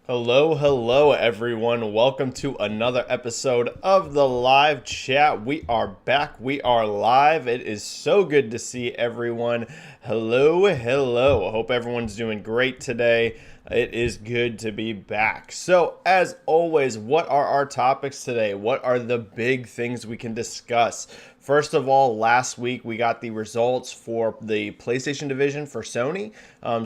Hello, everyone. Welcome to another episode of the live chat. We are back. We are live. It is so good to see everyone. Hello. I hope everyone's doing great today. It is good to be back. So, as always, what are our topics today? What are the big things we can discuss? First of all, last week we got the results for the PlayStation division for Sony.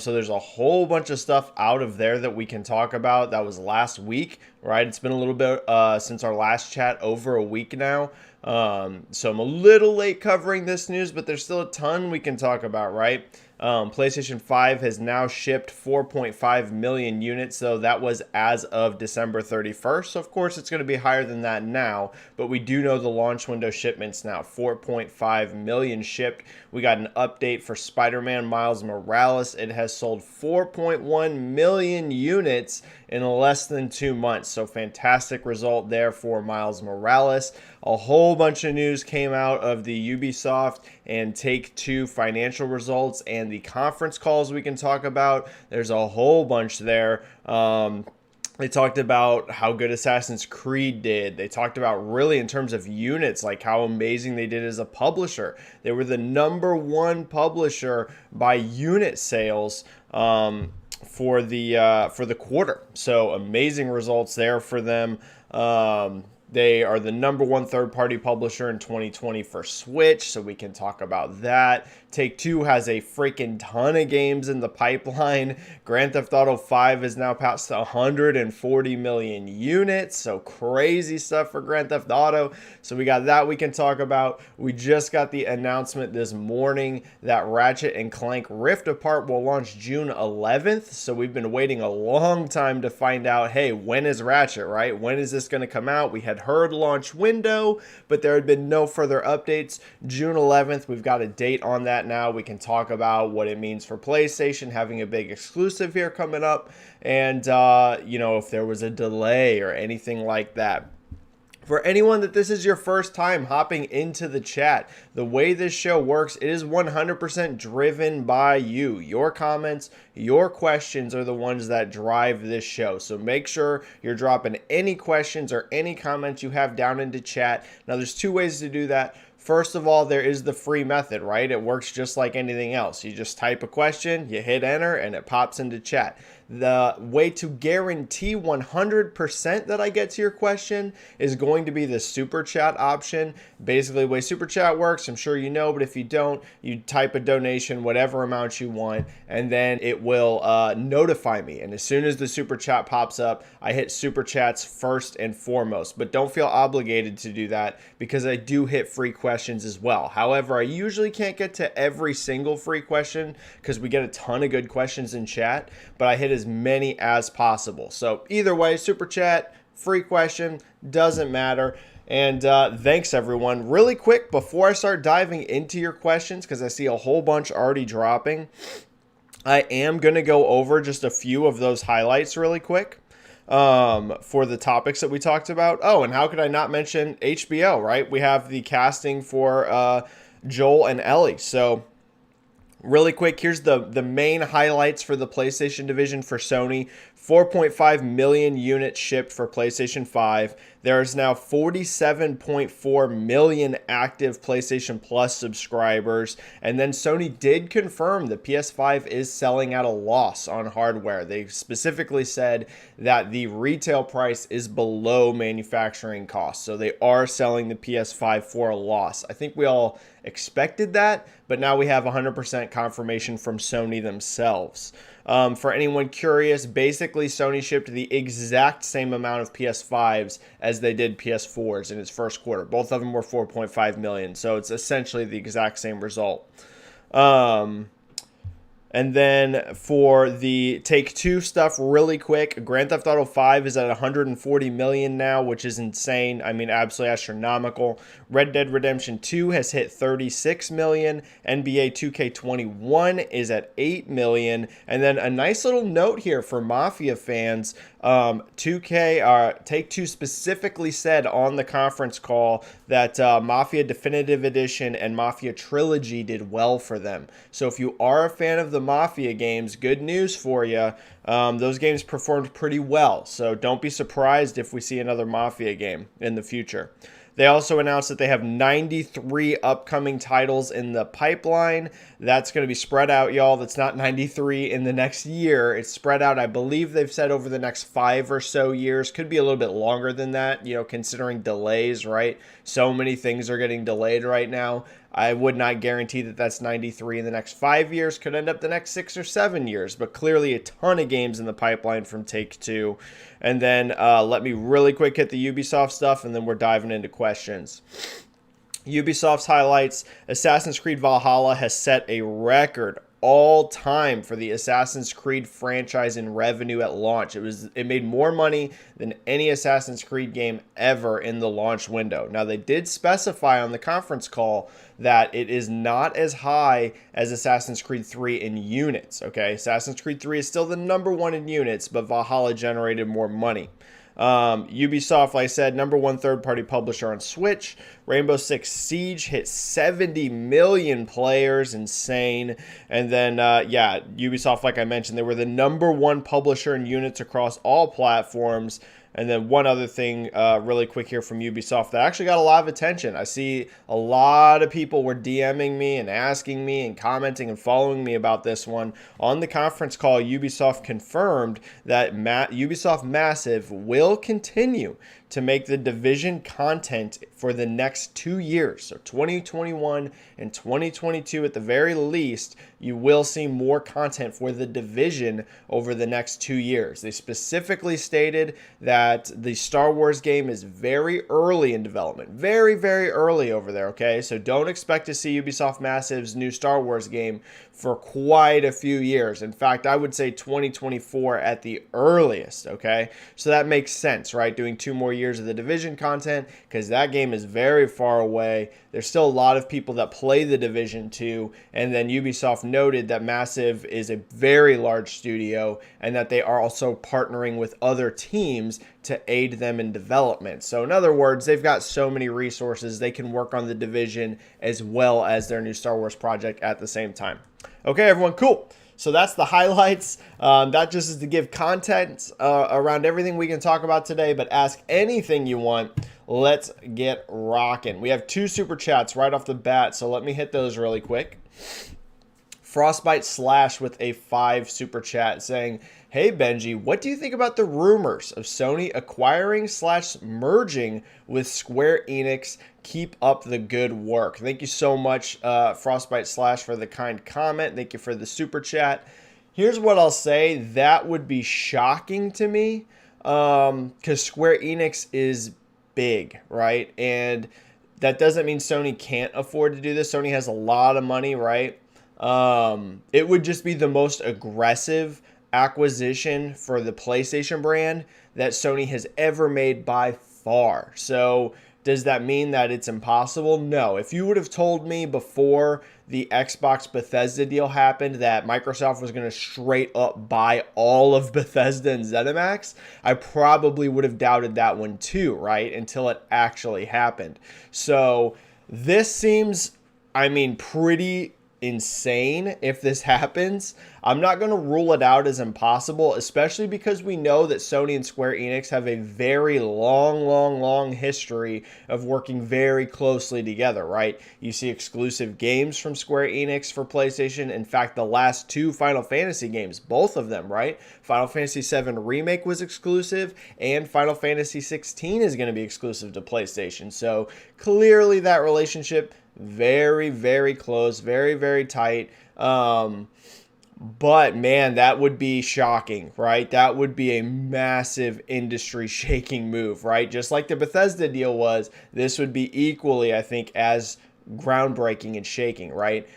So there's a whole bunch of stuff out of there that we can talk about. That was last week, right? It's been a little bit since our last chat, over a week now. So I'm a little late covering this news, but there's still a ton we can talk about, right? PlayStation 5 has now shipped 4.5 million units, so that was as of December 31st. So of course it's going to be higher than that now, but we do know the launch window shipments now, 4.5 million shipped. We got an update for Spider-Man Miles Morales. It has sold 4.1 million units in less than 2 months. So fantastic result there for Miles Morales. A whole bunch of news came out of the Ubisoft and Take-Two financial results and the conference calls we can talk about. There's a whole bunch there. They talked about how good Assassin's Creed did. They talked about really in terms of units, like how amazing they did as a publisher. They were the number 1 publisher by unit sales for the quarter. So amazing results there for them. They are the number 1 third-party publisher in 2020 for Switch, so we can talk about that. Take-Two has a freaking ton of games in the pipeline. Grand Theft Auto 5 is now past 140 million units, so crazy stuff for Grand Theft Auto. So we got that we can talk about. We just got the announcement this morning that Ratchet & Clank Rift Apart will launch June 11th, so we've been waiting a long time to find out, hey, when is Ratchet, right? When is this going to come out? We had heard launch window, but there had been no further updates. June 11th, we've got a date on that now. We can talk about what it means for PlayStation having a big exclusive here coming up, and if there was a delay or anything like that. For anyone that this is your first time hopping into the chat, the way this show works, it is 100% driven by you. Your comments, your questions are the ones that drive this show. So make sure you're dropping any questions or any comments you have down into chat. Now, there's 2 ways to do that. First of all, there is the free method, right? It works just like anything else. You just type a question, you hit enter, and it pops into chat. The way to guarantee 100% that I get to your question is going to be the super chat option. Basically, the way super chat works, I'm sure you know, but if you don't, you type a donation, whatever amount you want, and then it will notify me. And as soon as the super chat pops up, I hit super chats first and foremost. But don't feel obligated to do that because I do hit free questions as well. However, I usually can't get to every single free question because we get a ton of good questions in chat, but I hit as many as possible. So either way, super chat, free question, doesn't matter. And thanks everyone. Really quick, before I start diving into your questions, because I see a whole bunch already dropping, I am going to go over just a few of those highlights really quick for the topics that we talked about. Oh, and how could I not mention HBO, right? We have the casting for Joel and Ellie. So really quick, here's the main highlights for the PlayStation division for Sony. 4.5 million units shipped for PlayStation 5. There's now 47.4 million active PlayStation Plus subscribers. And then Sony did confirm the PS5 is selling at a loss on hardware. They specifically said that the retail price is below manufacturing costs. So they are selling the PS5 for a loss. I think we all expected that, but now we have 100% confirmation from Sony themselves. For anyone curious, basically Sony shipped the exact same amount of PS5s as they did PS4s in its first quarter. Both of them were 4.5 million, so it's essentially the exact same result. And then for the Take-Two stuff, really quick, Grand Theft Auto 5 is at 140 million now, which is insane. I mean, absolutely astronomical. Red Dead Redemption 2 has hit 36 million. NBA 2K21 is at 8 million. And then a nice little note here for Mafia fans. Take-Two specifically said on the conference call that Mafia Definitive Edition and Mafia Trilogy did well for them. So if you are a fan of the Mafia games, good news for you. Those games performed pretty well, so don't be surprised if we see another Mafia game in the future. They also announced that they have 93 upcoming titles in the pipeline. That's going to be spread out, y'all. That's not 93 in the next year. It's spread out, I believe they've said, over the next 5 or so years. Could be a little bit longer than that, considering delays, right? So many things are getting delayed right now. I would not guarantee that that's 93 in the next 5 years. Could end up the next 6 or 7 years, but clearly a ton of games in the pipeline from Take-Two. And then let me really quick hit the Ubisoft stuff, and then we're diving into questions. Ubisoft's highlights: Assassin's Creed Valhalla has set a record all time for the Assassin's Creed franchise in revenue at launch. It made more money than any Assassin's Creed game ever in the launch window. Now, they did specify on the conference call that it is not as high as Assassin's Creed 3 in units, okay? Assassin's Creed 3 is still the number one in units, but Valhalla generated more money. Ubisoft, like I said, number one third-party publisher on Switch. Rainbow Six Siege hit 70 million players, insane. And then, Ubisoft, like I mentioned, they were the number one publisher in units across all platforms. And then one other thing really quick here from Ubisoft that actually got a lot of attention. I see a lot of people were DMing me and asking me and commenting and following me about this one. On the conference call, Ubisoft confirmed that Ubisoft Massive will continue to make the Division content for the next 2 years. So 2021 and 2022 at the very least, you will see more content for the Division over the next 2 years. They specifically stated that the Star Wars game is very early in development. Very, very early over there, okay? So don't expect to see Ubisoft Massive's new Star Wars game for quite a few years. In fact, I would say 2024 at the earliest, okay? So that makes sense, right? Doing 2 more years of the Division content, because that game is very far away. There's still a lot of people that play the Division 2, and then Ubisoft noted that Massive is a very large studio and that they are also partnering with other teams to aid them in development. So in other words, they've got so many resources, they can work on the Division as well as their new Star Wars project at the same time. Okay, everyone, cool. So that's the highlights. That just is to give content around everything we can talk about today, but ask anything you want. Let's get rocking. We have 2 super chats right off the bat, so let me hit those really quick. Frostbite Slash with a 5 super chat saying, "Hey Benji, what do you think about the rumors of Sony acquiring / merging with Square Enix? Keep up the good work." Thank you so much, Frostbite Slash, for the kind comment. Thank you for the super chat. Here's what I'll say. That would be shocking to me because Square Enix is big, right? And that doesn't mean Sony can't afford to do this. Sony has a lot of money, right? It would just be the most aggressive acquisition for the PlayStation brand that Sony has ever made by far. So does that mean that it's impossible? No. If you would have told me before the Xbox Bethesda deal happened that Microsoft was going to straight up buy all of Bethesda and ZeniMax, I probably would have doubted that one too, right? Until it actually happened. So this seems, pretty insane if this happens. I'm not going to rule it out as impossible, especially because we know that Sony and Square Enix have a very long history of working very closely together, right? You see exclusive games from Square Enix for PlayStation. In fact, the last 2 Final Fantasy games, both of them, right? Final Fantasy VII Remake was exclusive, and Final Fantasy 16 is going to be exclusive to PlayStation. So clearly that relationship very, very close, very, very tight. But man, that would be shocking, right? That would be a massive industry shaking move, right? Just like the Bethesda deal was, this would be equally, I think, as groundbreaking and shaking, right?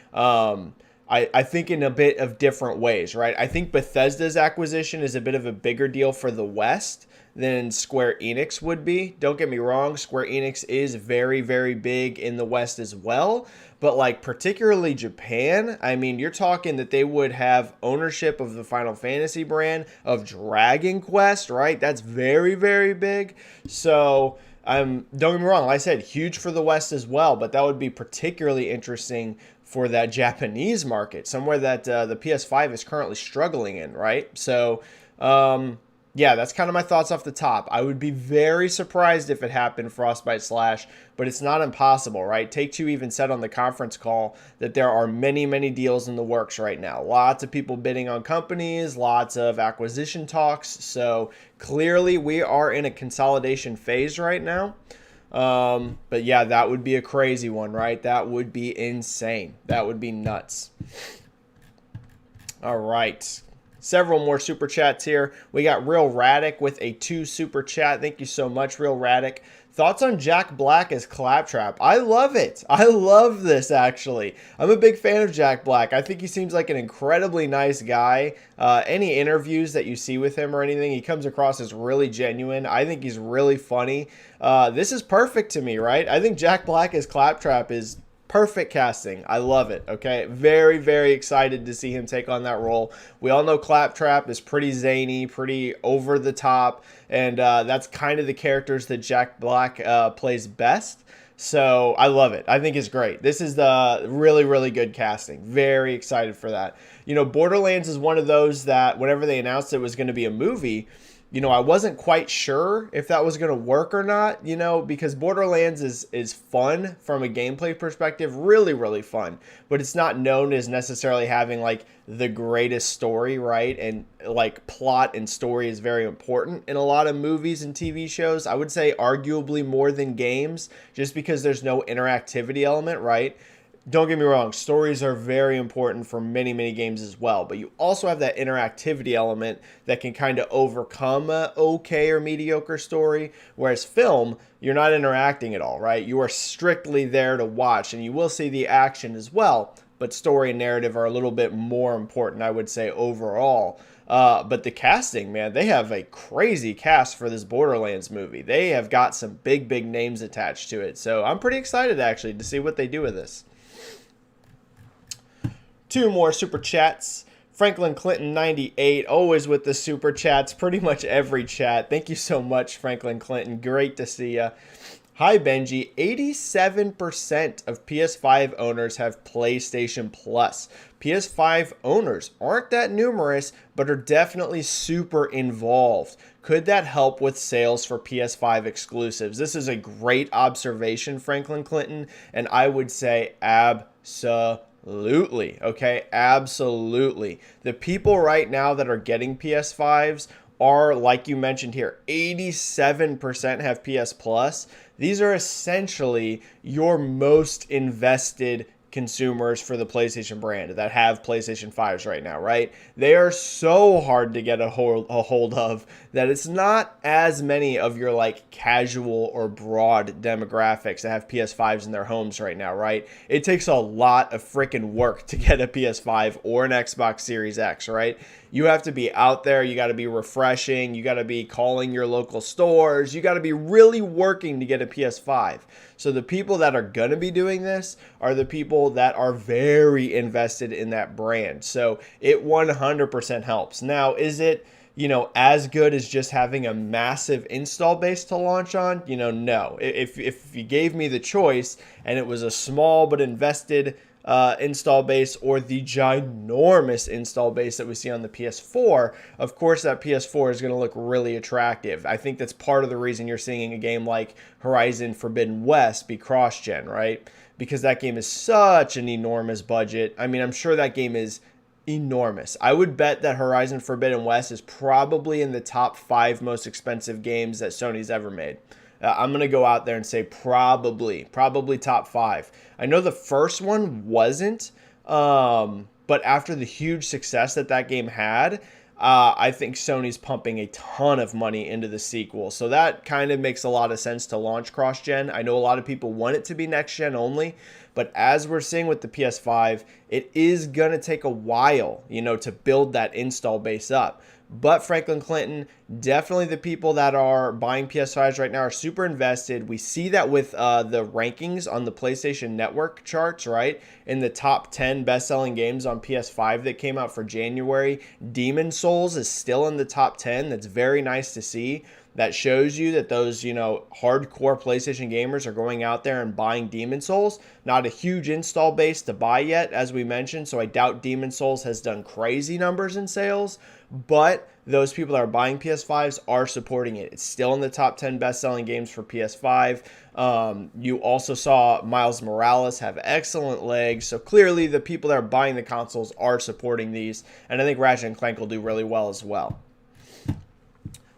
I think in a bit of different ways, right? I think Bethesda's acquisition is a bit of a bigger deal for the West than Square Enix would be. Don't get me wrong, Square Enix is very, very big in the West as well. But like particularly Japan, I mean, you're talking that they would have ownership of the Final Fantasy brand, of Dragon Quest, right? That's very, very big. So don't get me wrong, like I said, huge for the West as well, but that would be particularly interesting for that Japanese market, somewhere that the PS5 is currently struggling in, right? So, yeah, that's kind of my thoughts off the top. I would be very surprised if it happened, Frostbite Slash, but it's not impossible, right? Take-Two even said on the conference call that there are many, many deals in the works right now. Lots of people bidding on companies, lots of acquisition talks. So clearly we are in a consolidation phase right now. But yeah, that would be a crazy one, right? That would be insane. That would be nuts. All right. Several more super chats here. We got Real Radic with a 2 super chat. Thank you so much, Real Radic. Thoughts on Jack Black as Claptrap? I love it. I love this, actually. I'm a big fan of Jack Black. I think he seems like an incredibly nice guy. Any interviews that you see with him or anything, he comes across as really genuine. I think he's really funny. This is perfect to me, right? I think Jack Black as Claptrap is perfect casting. I love it. Okay. Very, very excited to see him take on that role. We all know Claptrap is pretty zany, pretty over the top. And that's kind of the characters that Jack Black plays best. So I love it. I think it's great. This is the really, really good casting. Very excited for that. You know, Borderlands is one of those that whenever they announced it was going to be a movie, you know, I wasn't quite sure if that was going to work or not, you know, because Borderlands is fun from a gameplay perspective, really, really fun, but it's not known as necessarily having like the greatest story, right? And like plot and story is very important in a lot of movies and TV shows. I would say arguably more than games, just because there's no interactivity element, right? Don't get me wrong, stories are very important for many, many games as well, but you also have that interactivity element that can kind of overcome a okay or mediocre story, whereas film, you're not interacting at all, right? You are strictly there to watch, and you will see the action as well, but story and narrative are a little bit more important, I would say, overall. But the casting, man, they have a crazy cast for this Borderlands movie. They have got some big, big names attached to it, so I'm pretty excited, actually, to see what they do with this. 2 more super chats. Franklin Clinton 98, always with the super chats, pretty much every chat. Thank you so much, Franklin Clinton. Great to see you. Hi, Benji. 87% of PS5 owners have PlayStation Plus. PS5 owners aren't that numerous, but are definitely super involved. Could that help with sales for PS5 exclusives? This is a great observation, Franklin Clinton, and I would say absolutely. Okay, absolutely. The people right now that are getting PS5s are, like you mentioned here, 87% have PS Plus. These are essentially your most invested consumers for the PlayStation brand that have PlayStation 5s right now, right? They are so hard to get a hold of that it's not as many of your like casual or broad demographics that have PS5s in their homes right now, right? It takes a lot of freaking work to get a PS5 or an Xbox Series X, right? You have to be out there, you got to be refreshing, you got to be calling your local stores, you got to be really working to get a PS5. So the people that are going to be doing this are the people that are very invested in that brand. So it 100% helps. Now, is it, you know, as good as just having a massive install base to launch on? You know, no. If you gave me the choice and it was a small but invested install base or the ginormous install base that we see on the PS4, of course that PS4 is going to look really attractive. I think that's part of the reason you're seeing a game like Horizon Forbidden West be cross-gen, right? Because that game is such an enormous budget. I mean, I'm sure that game is enormous. I would bet that Horizon Forbidden West is probably in the top 5 most expensive games that Sony's ever made. I'm going to go out there and say probably top 5. I know the first one wasn't, but after the huge success that game had, I think Sony's pumping a ton of money into the sequel. So that kind of makes a lot of sense to launch cross-gen. I know a lot of people want it to be next-gen only, But as we're seeing with the PS5, it is going to take a while, to build that install base up. But Franklin Clinton, definitely the people that are buying PS5s right now are super invested. We see that with the rankings on the PlayStation Network charts, right? In the top 10 best-selling games on PS5 that came out for January, Demon Souls is still in the top 10. That's very nice to see. That shows you that those, hardcore PlayStation gamers are going out there and buying Demon Souls. Not a huge install base to buy yet, as we mentioned, so I doubt Demon Souls has done crazy numbers in sales, but those people that are buying PS5s are supporting it. It's still in the top 10 best-selling games for PS5. You also saw Miles Morales have excellent legs, so clearly the people that are buying the consoles are supporting these, and I think Ratchet & Clank will do really well as well.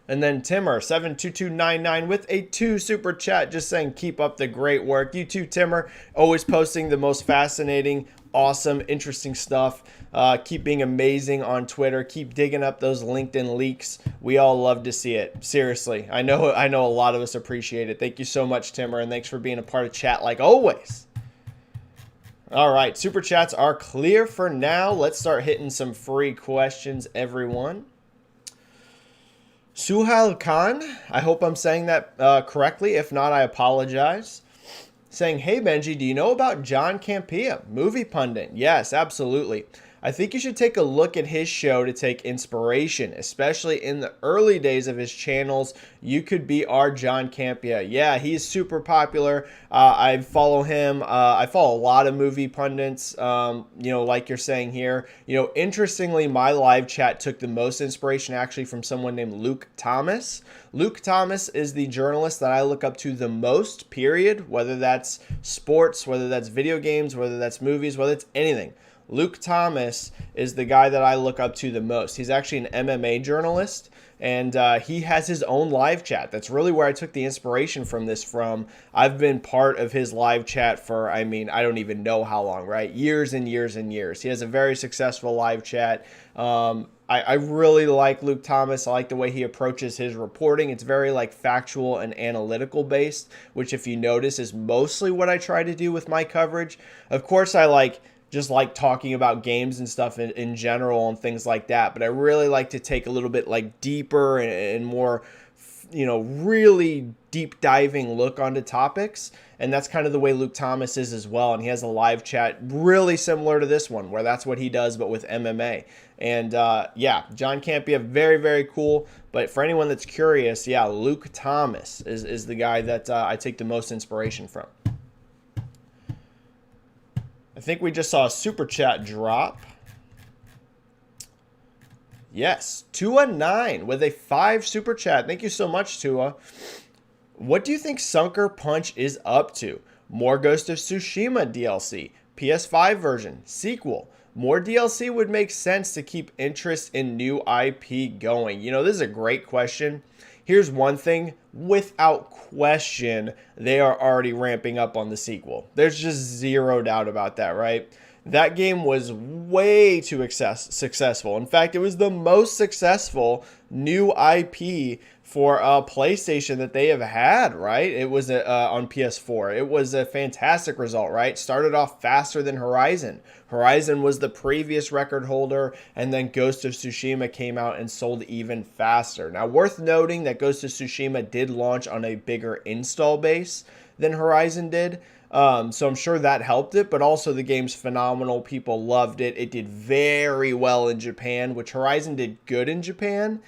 And then Timmer72299 with a 2 super chat just saying keep up the great work. You too, Timmer, always posting the most fascinating, awesome, interesting stuff. Keep being amazing on Twitter. Keep digging up those LinkedIn leaks. We all love to see it. Seriously, I know a lot of us appreciate it. Thank you so much, Timmer, and thanks for being a part of chat like always. All right, super chats are clear for now. Let's start hitting some free questions, everyone. Suhail Khan, I hope I'm saying that correctly. If not, I apologize. Saying, hey, Benji, do you know about John Campea, movie pundit? Yes, absolutely. I think you should take a look at his show to take inspiration, especially in the early days of his channels. You could be our John Campea. Yeah, he's super popular. I follow him. I follow a lot of movie pundits, like you're saying here. Interestingly, my live chat took the most inspiration actually from someone named Luke Thomas. Luke Thomas is the journalist that I look up to the most, period, whether that's sports, whether that's video games, whether that's movies, whether it's anything. Luke Thomas is the guy that I look up to the most. He's actually an MMA journalist, and he has his own live chat. That's really where I took the inspiration from this from. I've been part of his live chat for, I don't even know how long, right? Years and years and years. He has a very successful live chat. I really like Luke Thomas. I like the way he approaches his reporting. It's very factual and analytical based, which if you notice is mostly what I try to do with my coverage. Of course, I just like talking about games and stuff in general and things like that. But I really like to take a little bit deeper and more, really deep diving look onto topics. And that's kind of the way Luke Thomas is as well. And he has a live chat really similar to this one where that's what he does, but with MMA. And John Campea, very, very cool. But for anyone that's curious, Luke Thomas is the guy that I take the most inspiration from. I think we just saw a super chat drop. Yes, Tua9 with a 5 super chat. Thank you so much, Tua. What do you think Sucker Punch is up to? More Ghost of Tsushima DLC, PS5 version, sequel. More DLC would make sense to keep interest in new IP going. This is a great question. Here's one thing, without question, they are already ramping up on the sequel. There's just zero doubt about that, right? That game was way too successful. In fact, it was the most successful new IP for a PlayStation that they have had, right? It was on PS4. It was a fantastic result, right? Started off faster than Horizon. Horizon was the previous record holder, and then Ghost of Tsushima came out and sold even faster. Now, worth noting that Ghost of Tsushima did launch on a bigger install base than Horizon did. So I'm sure that helped it, but also the game's phenomenal. People loved it. It did very well in Japan, which Horizon did good in Japan,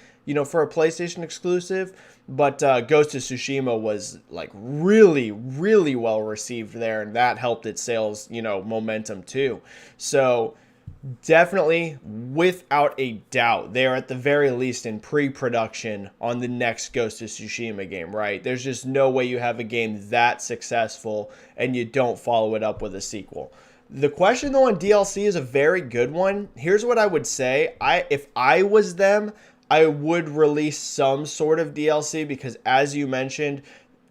for a PlayStation exclusive. But Ghost of Tsushima was really, really well received there, and that helped its sales, momentum too. So definitely, without a doubt, they are at the very least in pre-production on the next Ghost of Tsushima game, right? There's just no way you have a game that successful and you don't follow it up with a sequel. The question, though, on DLC is a very good one. Here's what I would say. If I was them, I would release some sort of DLC because, as you mentioned,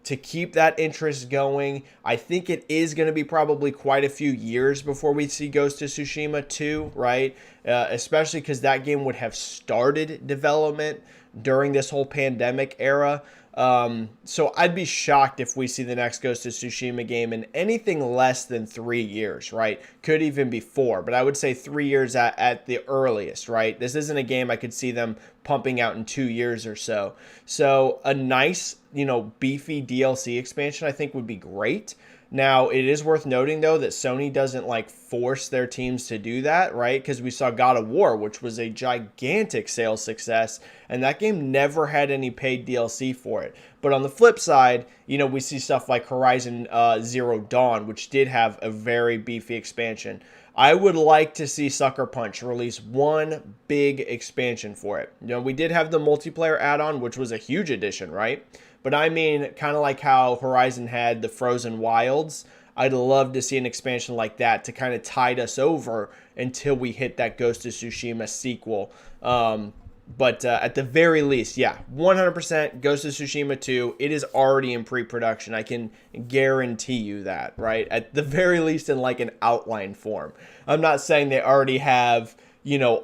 to keep that interest going, I think it is going to be probably quite a few years before we see Ghost of Tsushima 2, right? Especially because that game would have started development during this whole pandemic era. So I'd be shocked if we see the next Ghost of Tsushima game in anything less than 3 years, right? Could even be 4, but I would say 3 years at the earliest, right? This isn't a game I could see them pumping out in 2 years or so. So a nice, beefy DLC expansion I think would be great. Now, it is worth noting, though, that Sony doesn't, force their teams to do that, right? Because we saw God of War, which was a gigantic sales success, and that game never had any paid DLC for it. But on the flip side, we see stuff like Horizon Zero Dawn, which did have a very beefy expansion. I would like to see Sucker Punch release one big expansion for it. We did have the multiplayer add-on, which was a huge addition, right? But I mean, kind of like how Horizon had the Frozen Wilds, I'd love to see an expansion like that to kind of tide us over until we hit that Ghost of Tsushima sequel. But at the very least, yeah, 100% Ghost of Tsushima 2, it is already in pre-production. I can guarantee you that, right? At the very least in an outline form. I'm not saying they already have,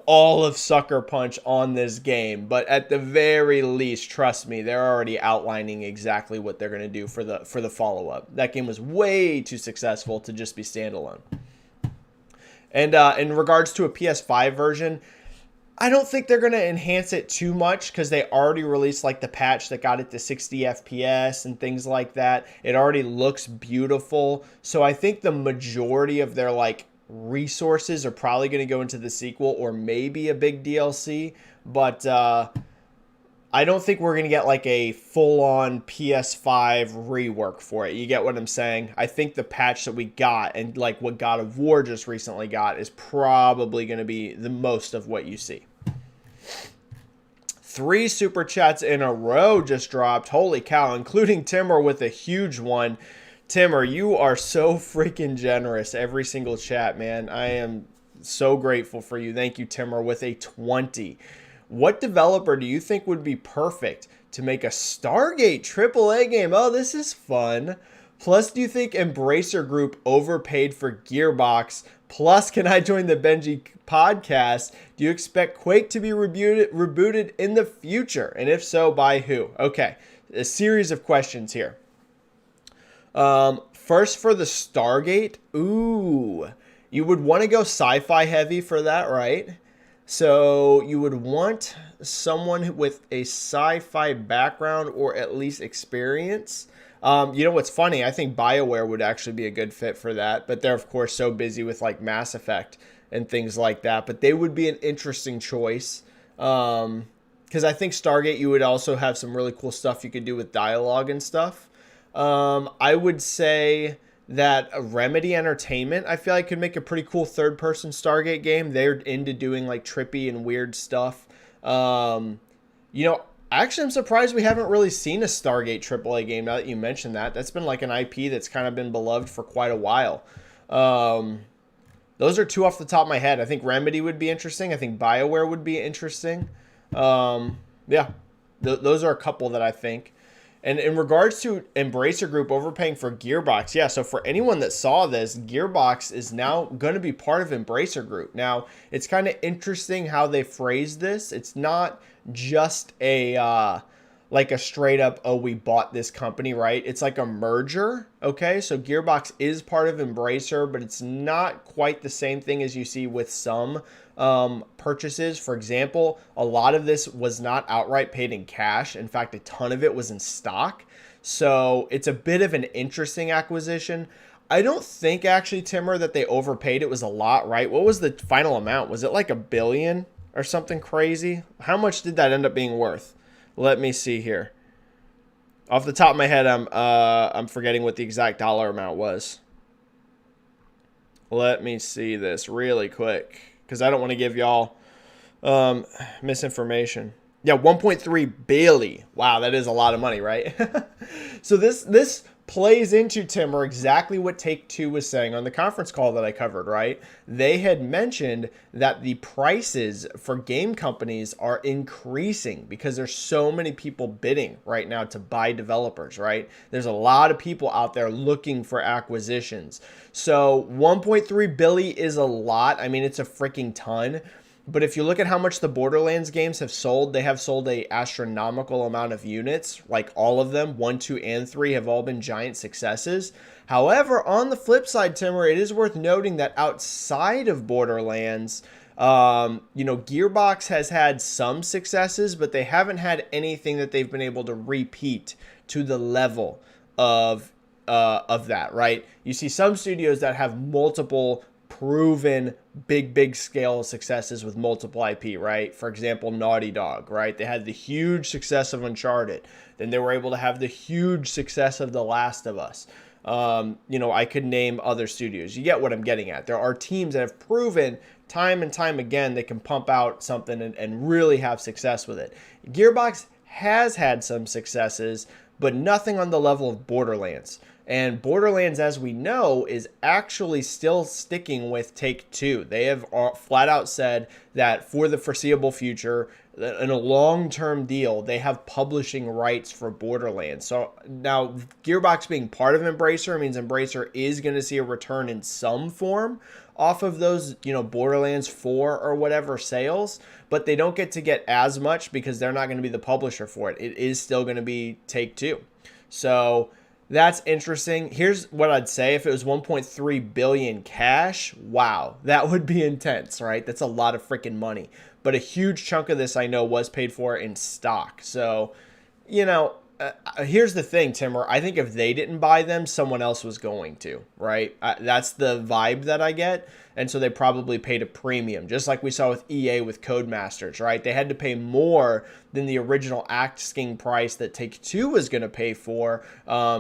all of Sucker Punch on this game, but at the very least, trust me, they're already outlining exactly what they're going to do for the follow-up. That game was way too successful to just be standalone. And in regards to a PS5 version, I don't think they're going to enhance it too much because they already released the patch that got it to 60 FPS and things like that. It already looks beautiful. So I think the majority of their resources are probably going to go into the sequel or maybe a big DLC. But I don't think we're going to get a full-on PS5 rework for it. You get what I'm saying? I think the patch that we got and what God of War just recently got is probably going to be the most of what you see. 3 super chats in a row just dropped. Holy cow, including Timmer with a huge one. Timmer, you are so freaking generous every single chat, man. I am so grateful for you. Thank you, Timmer, with a 20. What developer do you think would be perfect to make a Stargate AAA game? Oh, this is fun. Plus, do you think Embracer Group overpaid for Gearbox? Plus, can I join the Benji podcast? Do you expect Quake to be rebooted in the future? And if so, by who? Okay, a series of questions here. First for the Stargate. Ooh, you would want to go sci-fi heavy for that, right? So you would want someone with a sci-fi background or at least experience. What's funny? I think BioWare would actually be a good fit for that, but they're of course so busy with Mass Effect and things like that. But they would be an interesting choice because I think Stargate, you would also have some really cool stuff you could do with dialogue and stuff. I would say that Remedy Entertainment, I feel like could make a pretty cool third-person Stargate game. They're into doing trippy and weird stuff. Actually, I'm surprised we haven't really seen a Stargate AAA game now that you mentioned that. That's been an IP that's kind of been beloved for quite a while. Those are 2 off the top of my head. I think Remedy would be interesting. I think BioWare would be interesting. Yeah, those are a couple that I think. And in regards to Embracer Group overpaying for Gearbox, yeah, so for anyone that saw this, Gearbox is now going to be part of Embracer Group. Now, it's kind of interesting how they phrase this. It's not just a straight up, oh, we bought this company, right? It's a merger, okay? So Gearbox is part of Embracer, but it's not quite the same thing as you see with some purchases. For example, a lot of this was not outright paid in cash. In fact, a ton of it was in stock. So it's a bit of an interesting acquisition. I don't think actually, Timmer, that they overpaid. It was a lot, right? What was the final amount? Was it $1 billion or something crazy? How much did that end up being worth? Let me see here. Off the top of my head, I'm forgetting what the exact dollar amount was. Let me see this really quick, because I don't want to give y'all misinformation. Yeah, 1.3 billion. Wow, that is a lot of money, right? So this plays into, Timmer, exactly what Take-Two was saying on the conference call that I covered, right? They had mentioned that the prices for game companies are increasing because there's so many people bidding right now to buy developers, right? There's a lot of people out there looking for acquisitions. So 1.3 billion is a lot. I mean, it's a freaking ton. But if you look at how much the Borderlands games have sold, they have sold a astronomical amount of units. Like all of them, 1, 2, and 3 have all been giant successes. However, on the flip side, Timmer, it is worth noting that outside of Borderlands, Gearbox has had some successes, but they haven't had anything that they've been able to repeat to the level of that, right? You see some studios that have multiple proven big scale successes with multiple IP, right? For example, Naughty Dog, right? They had the huge success of Uncharted. Then they were able to have the huge success of The Last of Us. I could name other studios. You get what I'm getting at. There are teams that have proven time and time again they can pump out something and really have success with it. Gearbox has had some successes, but nothing on the level of Borderlands. And Borderlands, as we know, is actually still sticking with Take-Two. They have flat out said that for the foreseeable future, in a long-term deal, they have publishing rights for Borderlands. So now Gearbox being part of Embracer means Embracer is going to see a return in some form off of those, Borderlands 4 or whatever sales, but they don't get as much because they're not going to be the publisher for it. It is still going to be Take-Two. So that's interesting. Here's what I'd say. If it was 1.3 billion cash, wow, that would be intense, right? That's a lot of freaking money. But a huge chunk of this I know was paid for in stock. So, here's the thing, Timmer. I think if they didn't buy them, someone else was going to, right? That's the vibe that I get. And so they probably paid a premium, just like we saw with EA with Codemasters, right? They had to pay more than the original asking price that Take-Two was going to pay for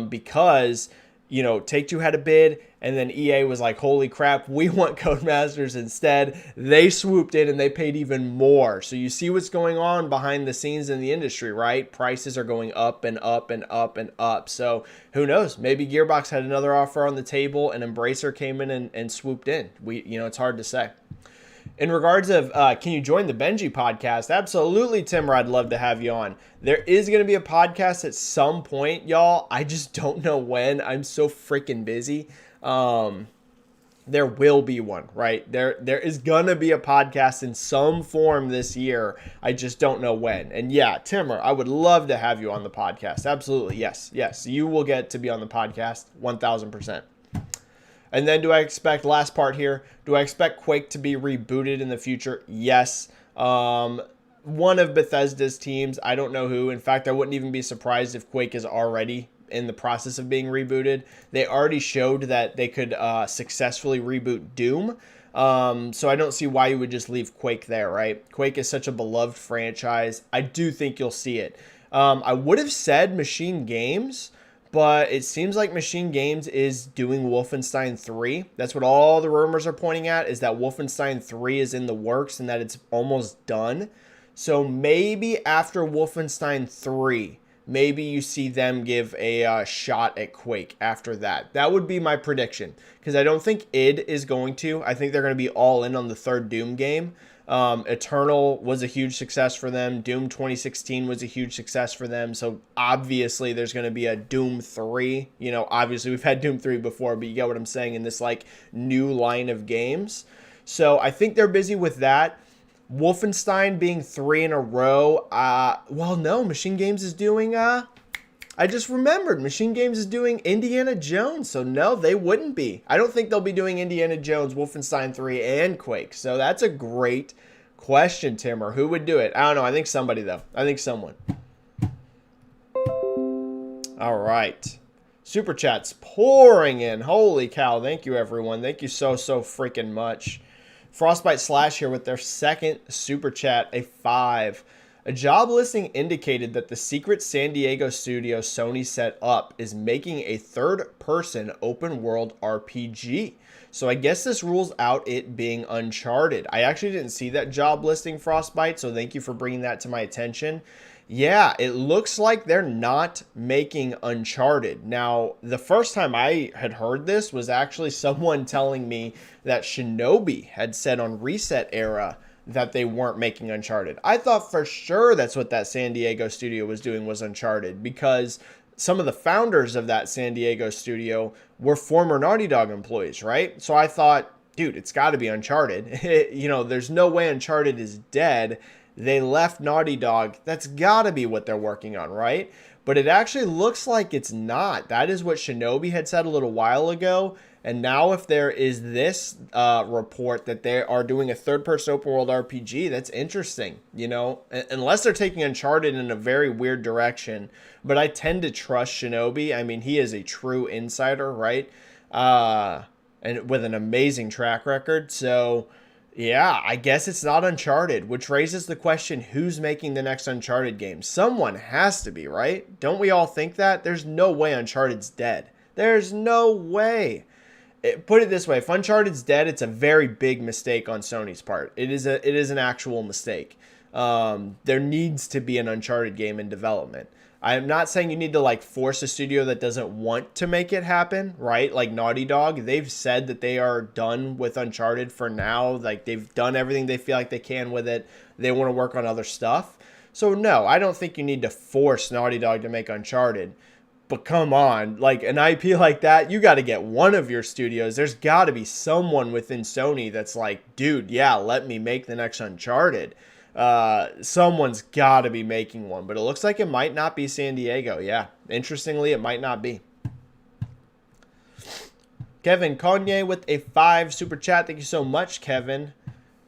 because, Take-Two had a bid, and then EA was like, holy crap, we want Codemasters instead. They swooped in and they paid even more. So you see what's going on behind the scenes in the industry, right? Prices are going up and up and up and up. So who knows? Maybe Gearbox had another offer on the table and Embracer came in and swooped in. It's hard to say. In regards of, can you join the Benji podcast? Absolutely, Timmer. I'd love to have you on. There is going to be a podcast at some point, y'all. I just don't know when. I'm so freaking busy. There will be one, right? There is going to be a podcast in some form this year. I just don't know when. And yeah, Timmer, I would love to have you on the podcast. Absolutely. Yes. You will get to be on the podcast 1000%. And then last part here, do I expect Quake to be rebooted in the future? Yes. One of Bethesda's teams, I don't know who. In fact, I wouldn't even be surprised if Quake is already in the process of being rebooted. They already showed that they could successfully reboot Doom. So I don't see why you would just leave Quake there, right? Quake is such a beloved franchise. I do think you'll see it. I would have said Machine Games, but it seems like Machine Games is doing Wolfenstein 3. That's what all the rumors are pointing at, is that Wolfenstein 3 is in the works and that it's almost done. So maybe after Wolfenstein 3, maybe you see them give a shot at Quake after that. That would be my prediction, because I don't think id is going to. I think they're going to be all in on the third Doom game. Eternal was a huge success for them. Doom 2016 was a huge success for them. So obviously there's going to be a Doom 3. Obviously we've had Doom 3 before, but you get what I'm saying in this new line of games. So I think they're busy with that. Wolfenstein being 3 in a row. No, Machine Games is doing, I just remembered, Machine Games is doing Indiana Jones. So no, they wouldn't be. I don't think they'll be doing Indiana Jones, Wolfenstein 3, and Quake. So that's a great question, Timmer. Who would do it? I don't know. I think somebody, though. I think someone. All right. Super chats pouring in. Holy cow. Thank you, everyone. Thank you so freaking much. Frostbite Slash here with their second super chat, a 5. A job listing indicated that the secret San Diego studio Sony set up is making a third-person open-world RPG. So I guess this rules out it being Uncharted. I actually didn't see that job listing, Frostbite, so thank you for bringing that to my attention. Yeah, it looks like they're not making Uncharted. Now, the first time I had heard this was actually someone telling me that Shinobi had said on Reset Era that they weren't making Uncharted. I thought for sure that's what that San Diego studio was doing, was Uncharted, because some of the founders of that San Diego studio were former Naughty Dog employees, right? So I thought dude, it's got to be Uncharted. You know, there's no way Uncharted is dead. They left Naughty Dog. That's got to be what they're working on, right? But it actually looks like it's not. That is what Shinobi had said a little while ago. And now if there is this report that they are doing a third-person open-world RPG, that's interesting, you know? Unless they're taking Uncharted in a very weird direction. But I tend to trust Shinobi. I mean, he is a true insider, right? And with an amazing track record. So, yeah, I guess it's not Uncharted, which raises the question, who's making the next Uncharted game? Someone has to be, right? Don't we all think that? There's no way Uncharted's dead. There's no way. Put it this way, if Uncharted's dead, it's a very big mistake on Sony's part. It is an actual mistake. There needs to be an Uncharted game in development. I'm not saying you need to like force a studio that doesn't want to make it happen, right? Like Naughty Dog, they've said that they are done with Uncharted for now. Like they've done everything they feel like they can with it. They want to work on other stuff. So no, I don't think you need to force Naughty Dog to make Uncharted. But come on, like an IP like that, you got to get one of your studios. There's got to be someone within Sony that's like, dude, yeah, let me make the next Uncharted. Someone's got to be making one, but it looks like it might not be San Diego. Yeah, interestingly, it might not be. Kevin Kanye with a 5 super chat. Thank you so much, Kevin.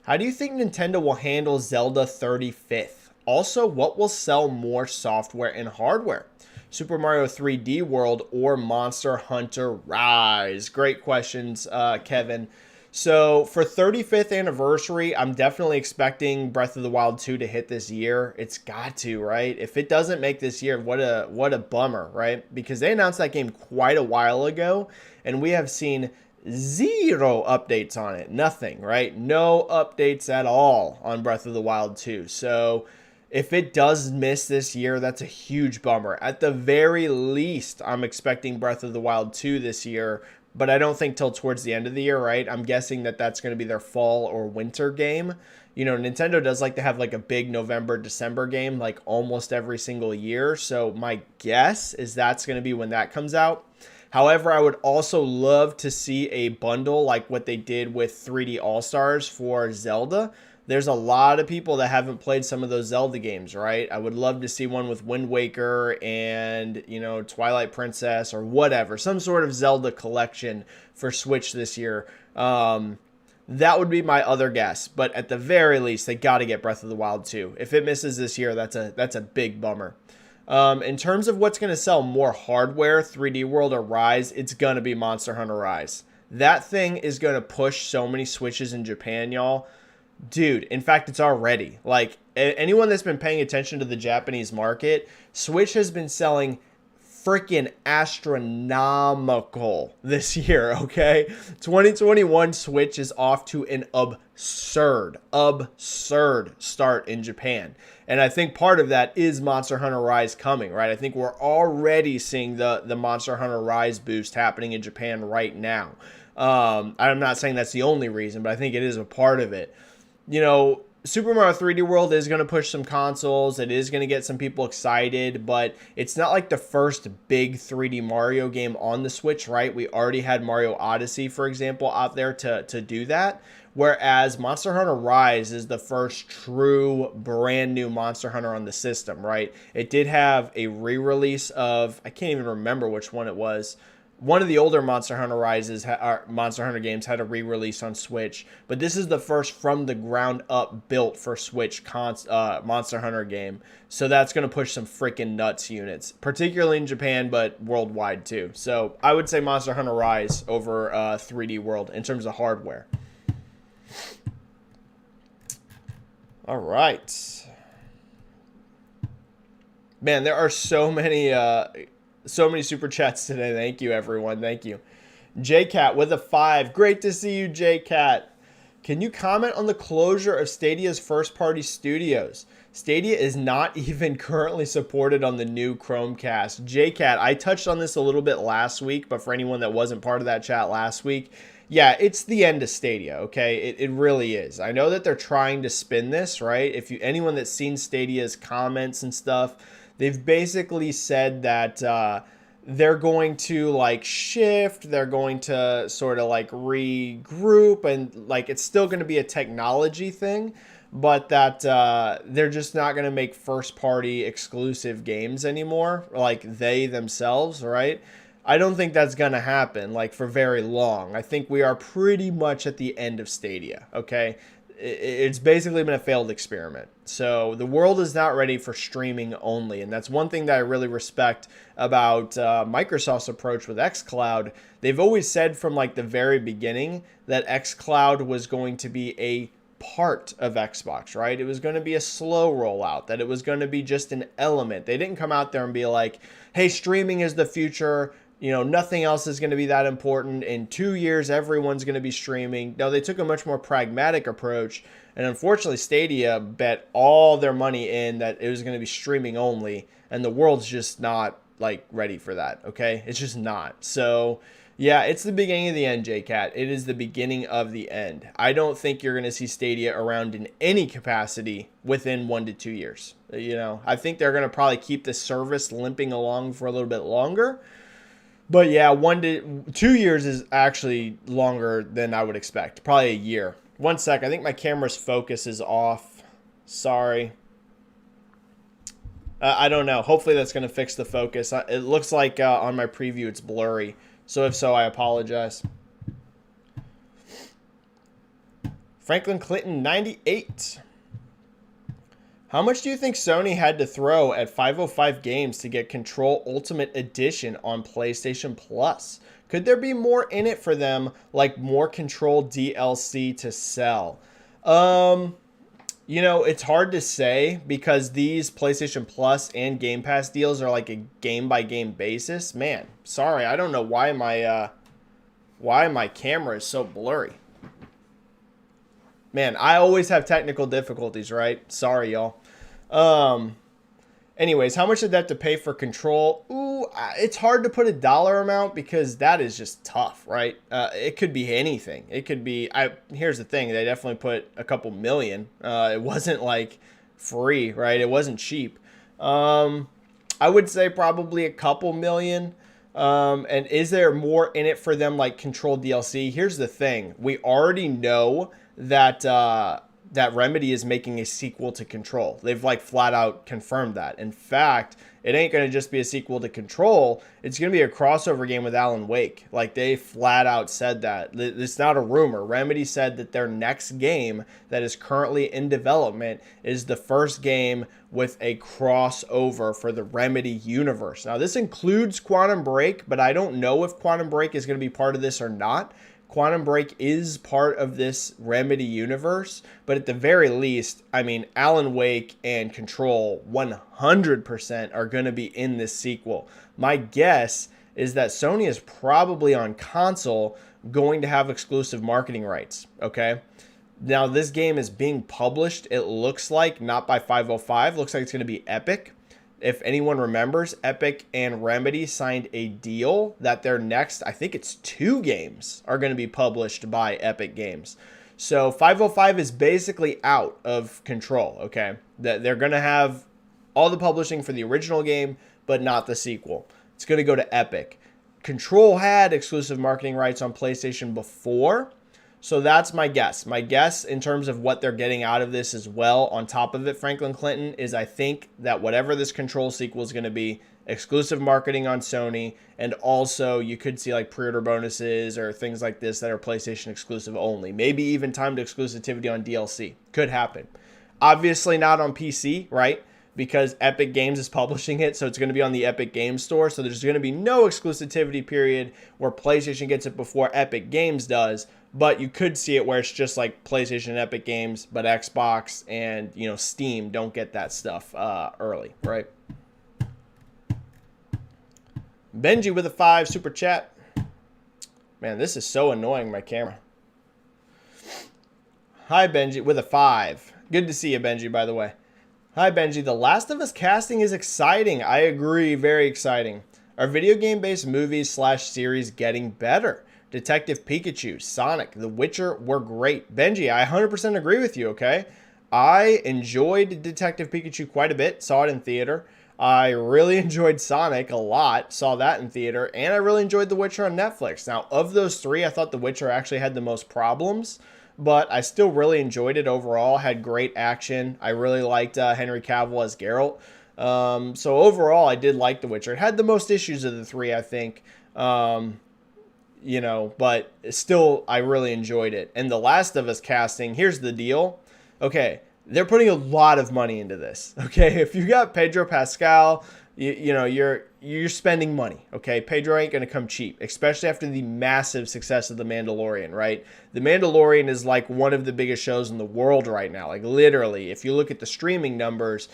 How do you think Nintendo will handle Zelda 35th? Also, what will sell more software and hardware? Super Mario 3D World or Monster Hunter Rise? Great questions, Kevin. So for 35th anniversary, I'm definitely expecting Breath of the Wild 2 to hit this year. It's got to, right? If it doesn't make this year, what a bummer, right? Because they announced that game quite a while ago, and we have seen 0 updates on it. Nothing, right? No updates at all on Breath of the Wild 2. So if it does miss this year, that's a huge bummer. At the very least, I'm expecting Breath of the Wild 2 this year, but I don't think till towards the end of the year, right? I'm guessing that that's going to be their fall or winter game. You know, Nintendo does like to have like a big November, December game like almost every single year. So my guess is that's going to be when that comes out. However, I would also love to see a bundle like what they did with 3D All-Stars for Zelda. There's a lot of people that haven't played some of those Zelda games, right? I would love to see one with Wind Waker and, you know, Twilight Princess or whatever. Some sort of Zelda collection for Switch this year. That would be my other guess. But at the very least, they got to get Breath of the Wild 2. If it misses this year, that's a big bummer. In terms of what's going to sell more hardware, 3D World or Rise, it's going to be Monster Hunter Rise. That thing is going to push so many Switches in Japan, y'all. Dude, in fact, it's already. Like, anyone that's been paying attention to the Japanese market, Switch has been selling freaking astronomical this year, okay? 2021 Switch is off to an absurd start in Japan. And I think part of that is Monster Hunter Rise coming, right? I think we're already seeing the Monster Hunter Rise boost happening in Japan right now. I'm not saying that's the only reason, but I think it is a part of it. You know, Super Mario 3D World is going to push some consoles. It is going to get some people excited, but it's not like the first big 3D Mario game on the Switch, right? We already had Mario Odyssey, for example, out there to do that. Whereas Monster Hunter Rise is the first true brand new Monster Hunter on the system, right? It did have a re-release of, I can't even remember which one it was. One of the older Monster Hunter Monster Hunter games had a re-release on Switch, but this is the first from the ground up built for Switch Monster Hunter game. So that's going to push some freaking nuts units, particularly in Japan, but worldwide too. So I would say Monster Hunter Rise over 3D World in terms of hardware. All right. Man, there are so many super chats today. Thank you, everyone. Thank you. JCat with a 5. Great to see you, JCat. Can you comment on the closure of Stadia's first-party studios? Stadia is not even currently supported on the new Chromecast. JCat, I touched on this a little bit last week, but for anyone that wasn't part of that chat last week, yeah, it's the end of Stadia, okay? It really is. I know that they're trying to spin this, right? Anyone that's seen Stadia's comments and stuff, they've basically said that they're going to like shift, they're going to sort of like regroup, and like it's still going to be a technology thing, but that they're just not going to make first party exclusive games anymore, like they themselves, right? I don't think that's going to happen like for very long. I think we are pretty much at the end of Stadia, okay? It's basically been a failed experiment. So the world is not ready for streaming only. And that's one thing that I really respect about Microsoft's approach with xCloud. They've always said from like the very beginning that xCloud was going to be a part of Xbox, right? It was going to be a slow rollout, that it was going to be just an element. They didn't come out there and be like, hey, streaming is the future. You know, nothing else is going to be that important. In 2 years, everyone's going to be streaming. No, they took a much more pragmatic approach. And unfortunately, Stadia bet all their money in that it was going to be streaming only. And the world's just not, like, ready for that, okay? It's just not. So, yeah, it's the beginning of the end, JCat. It is the beginning of the end. I don't think you're going to see Stadia around in any capacity within 1 to 2 years. You know, I think they're going to probably keep the service limping along for a little bit longer. But yeah, 1 to 2 years is actually longer than I would expect. Probably a year. 1 sec. I think my camera's focus is off. Sorry. I don't know. Hopefully that's going to fix the focus. It looks like on my preview it's blurry. So if so, I apologize. Franklin Clinton 98. How much do you think Sony had to throw at 505 Games to get Control Ultimate Edition on PlayStation Plus? Could there be more in it for them, like more Control DLC to sell? You know, it's hard to say because these PlayStation Plus and Game Pass deals are like a game-by-game basis. Man, sorry, I don't know why my camera is so blurry. Man, I always have technical difficulties, right? Sorry, y'all. Anyways, how much did that to pay for Control? Ooh, it's hard to put a dollar amount because that is just tough, right? It could be anything. It could be, here's the thing, they definitely put a couple million. It wasn't like free, right? It wasn't cheap. I would say probably a couple million. And is there more in it for them like Control DLC? Here's the thing. We already know that that Remedy is making a sequel to Control. They've like flat out confirmed that. In fact, it ain't going to just be a sequel to Control. It's going to be a crossover game with Alan Wake. Like they flat out said that. It's not a rumor. Remedy said that their next game that is currently in development is the first game with a crossover for the Remedy universe. Now this includes Quantum Break, but I don't know if Quantum Break is going to be part of this or not. Quantum Break is part of this Remedy universe, but at the very least, I mean, Alan Wake and Control 100% are going to be in this sequel. My guess is that Sony is probably on console going to have exclusive marketing rights, okay? Now, this game is being published, it looks like, not by 505, looks like it's going to be Epic. If anyone remembers, Epic and Remedy signed a deal that their next, I think it's 2 games, are going to be published by Epic Games. So 505 is basically out of Control, okay? They're going to have all the publishing for the original game, but not the sequel. It's going to go to Epic. Control had exclusive marketing rights on PlayStation before. So that's my guess. My guess in terms of what they're getting out of this as well, on top of it, Franklin Clinton, is I think that whatever this Control sequel is going to be, exclusive marketing on Sony, and also you could see like pre-order bonuses or things like this that are PlayStation exclusive only. Maybe even timed exclusivity on DLC. Could happen. Obviously not on PC, right? Because Epic Games is publishing it, so it's going to be on the Epic Games Store. So there's going to be no exclusivity period where PlayStation gets it before Epic Games does. But you could see it where it's just like PlayStation and Epic Games, but Xbox and, you know, Steam don't get that stuff early, right? Benji with a 5 super chat. Man, this is so annoying, my camera. Hi, Benji with a 5. Good to see you, Benji, by the way. Hi, Benji. The Last of Us casting is exciting. I agree. Very exciting. Are video game-based movies / series getting better? Detective Pikachu, Sonic, The Witcher were great. Benji, I 100% agree with you, okay? I enjoyed Detective Pikachu quite a bit. Saw it in theater. I really enjoyed Sonic a lot, saw that in theater, and I really enjoyed The Witcher on Netflix. Now, of those three, I thought The Witcher actually had the most problems, but I still really enjoyed it overall. Had great action. I really liked Henry Cavill as Geralt. So overall, I did like The Witcher. It had the most issues of the three, I think. But still, I really enjoyed it. And The Last of Us casting, here's the deal. Okay, they're putting a lot of money into this. Okay, if you got Pedro Pascal, you're spending money. Okay, Pedro ain't gonna come cheap, especially after the massive success of The Mandalorian. Right, The Mandalorian is like one of the biggest shows in the world right now. Like literally, if you look at the streaming numbers,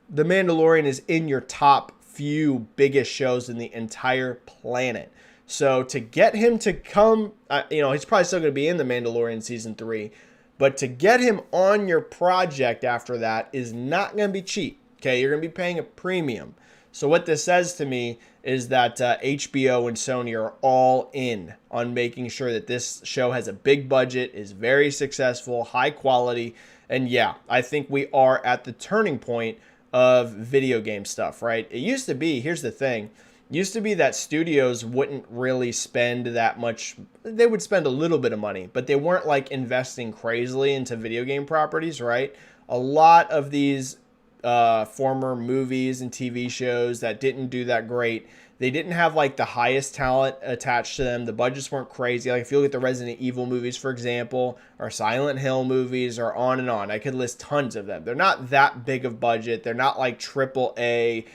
The Mandalorian is in your top few biggest shows in the entire planet. So to get him to come, he's probably still going to be in The Mandalorian season 3, but to get him on your project after that is not going to be cheap. Okay, you're going to be paying a premium. So what this says to me is that HBO and Sony are all in on making sure that this show has a big budget, is very successful, high quality, and yeah, I think we are at the turning point of video game stuff, right? It used to be, here's the thing, used to be that studios wouldn't really spend that much. They would spend a little bit of money, but they weren't like investing crazily into video game properties, right? A lot of these former movies and TV shows that didn't do that great, they didn't have like the highest talent attached to them. The budgets weren't crazy. Like if you look at the Resident Evil movies, for example, or Silent Hill movies, or on and on. I could list tons of them. They're not that big of budget. They're not like triple A,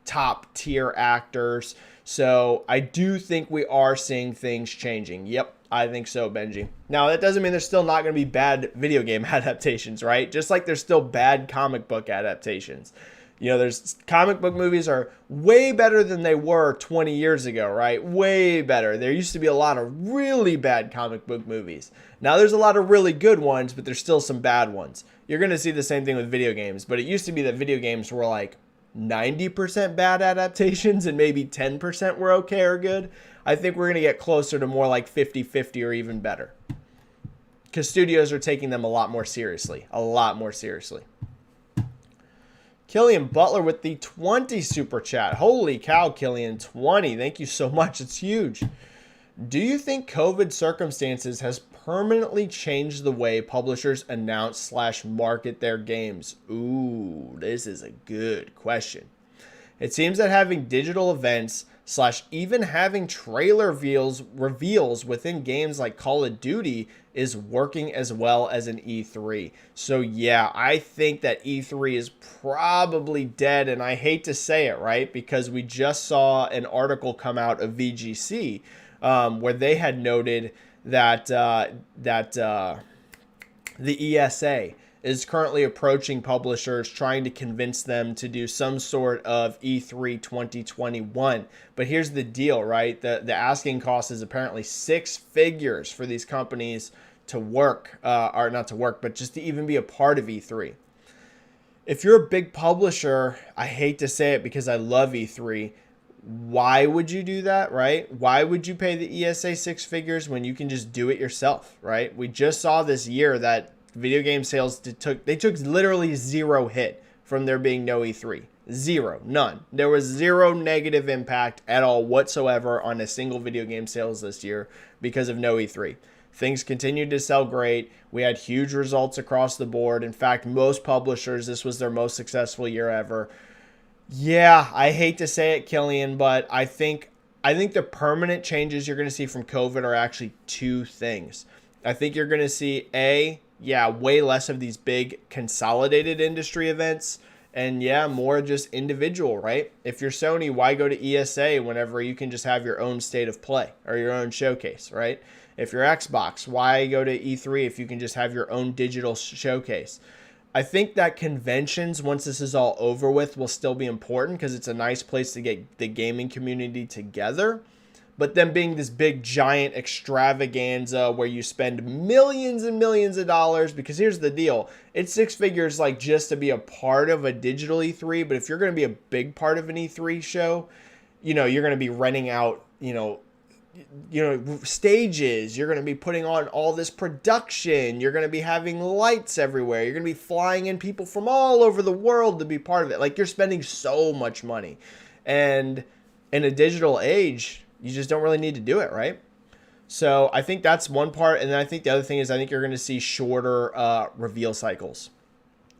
top tier actors. So I do think we are seeing things changing. Yep, I think so, Benji. Now, that doesn't mean there's still not going to be bad video game adaptations, right? Just like there's still bad comic book adaptations. There's comic book movies are way better than they were 20 years ago, right? Way better. There used to be a lot of really bad comic book movies. Now there's a lot of really good ones, but there's still some bad ones. You're going to see the same thing with video games, but it used to be that video games were like 90% bad adaptations and maybe 10% were okay or good. I think we're going to get closer to more like 50-50 or even better, because studios are taking them a lot more seriously. Killian Butler with the 20 super chat. Holy cow, Killian, 20. Thank you so much. It's huge. Do you think COVID circumstances has permanently changed the way publishers announce/market their games? Ooh, this is a good question. It seems that having digital events / even having trailer reveals within games like Call of Duty is working as well as an E3. So yeah, I think that E3 is probably dead, and I hate to say it, right? Because we just saw an article come out of VGC where they had noted that the ESA is currently approaching publishers, trying to convince them to do some sort of E3 2021. But here's the deal, right? The asking cost is apparently 6 figures for these companies to work, or not to work, but just to even be a part of E3. If you're a big publisher, I hate to say it because I love E3, why would you do that, right? Why would you pay the ESA 6 figures when you can just do it yourself, right? We just saw this year that video game sales took literally 0 hit from there being no E3. 0, none. There was 0 negative impact at all whatsoever on a single video game sales this year because of no E3. Things continued to sell great. We had huge results across the board. In fact, most publishers, this was their most successful year ever. Yeah, I hate to say it, Killian, but I think the permanent changes you're going to see from COVID are actually 2 things. I think you're going to see way less of these big consolidated industry events, and more just individual, right? If you're Sony, why go to ESA whenever you can just have your own state of play or your own showcase, right? If you're Xbox, why go to E3 if you can just have your own digital showcase? I think that conventions, once this is all over with, will still be important because it's a nice place to get the gaming community together. But then being this big, giant extravaganza where you spend millions and millions of dollars, because here's the deal. It's 6 figures like just to be a part of a digital E3, but if you're going to be a big part of an E3 show, you're going to be renting out, stages. You're going to be putting on all this production. You're going to be having lights everywhere. You're going to be flying in people from all over the world to be part of it. Like, you're spending so much money. And in a digital age, you just don't really need to do it, right? So I think that's one part. And then I think the other thing is I think you're going to see shorter reveal cycles.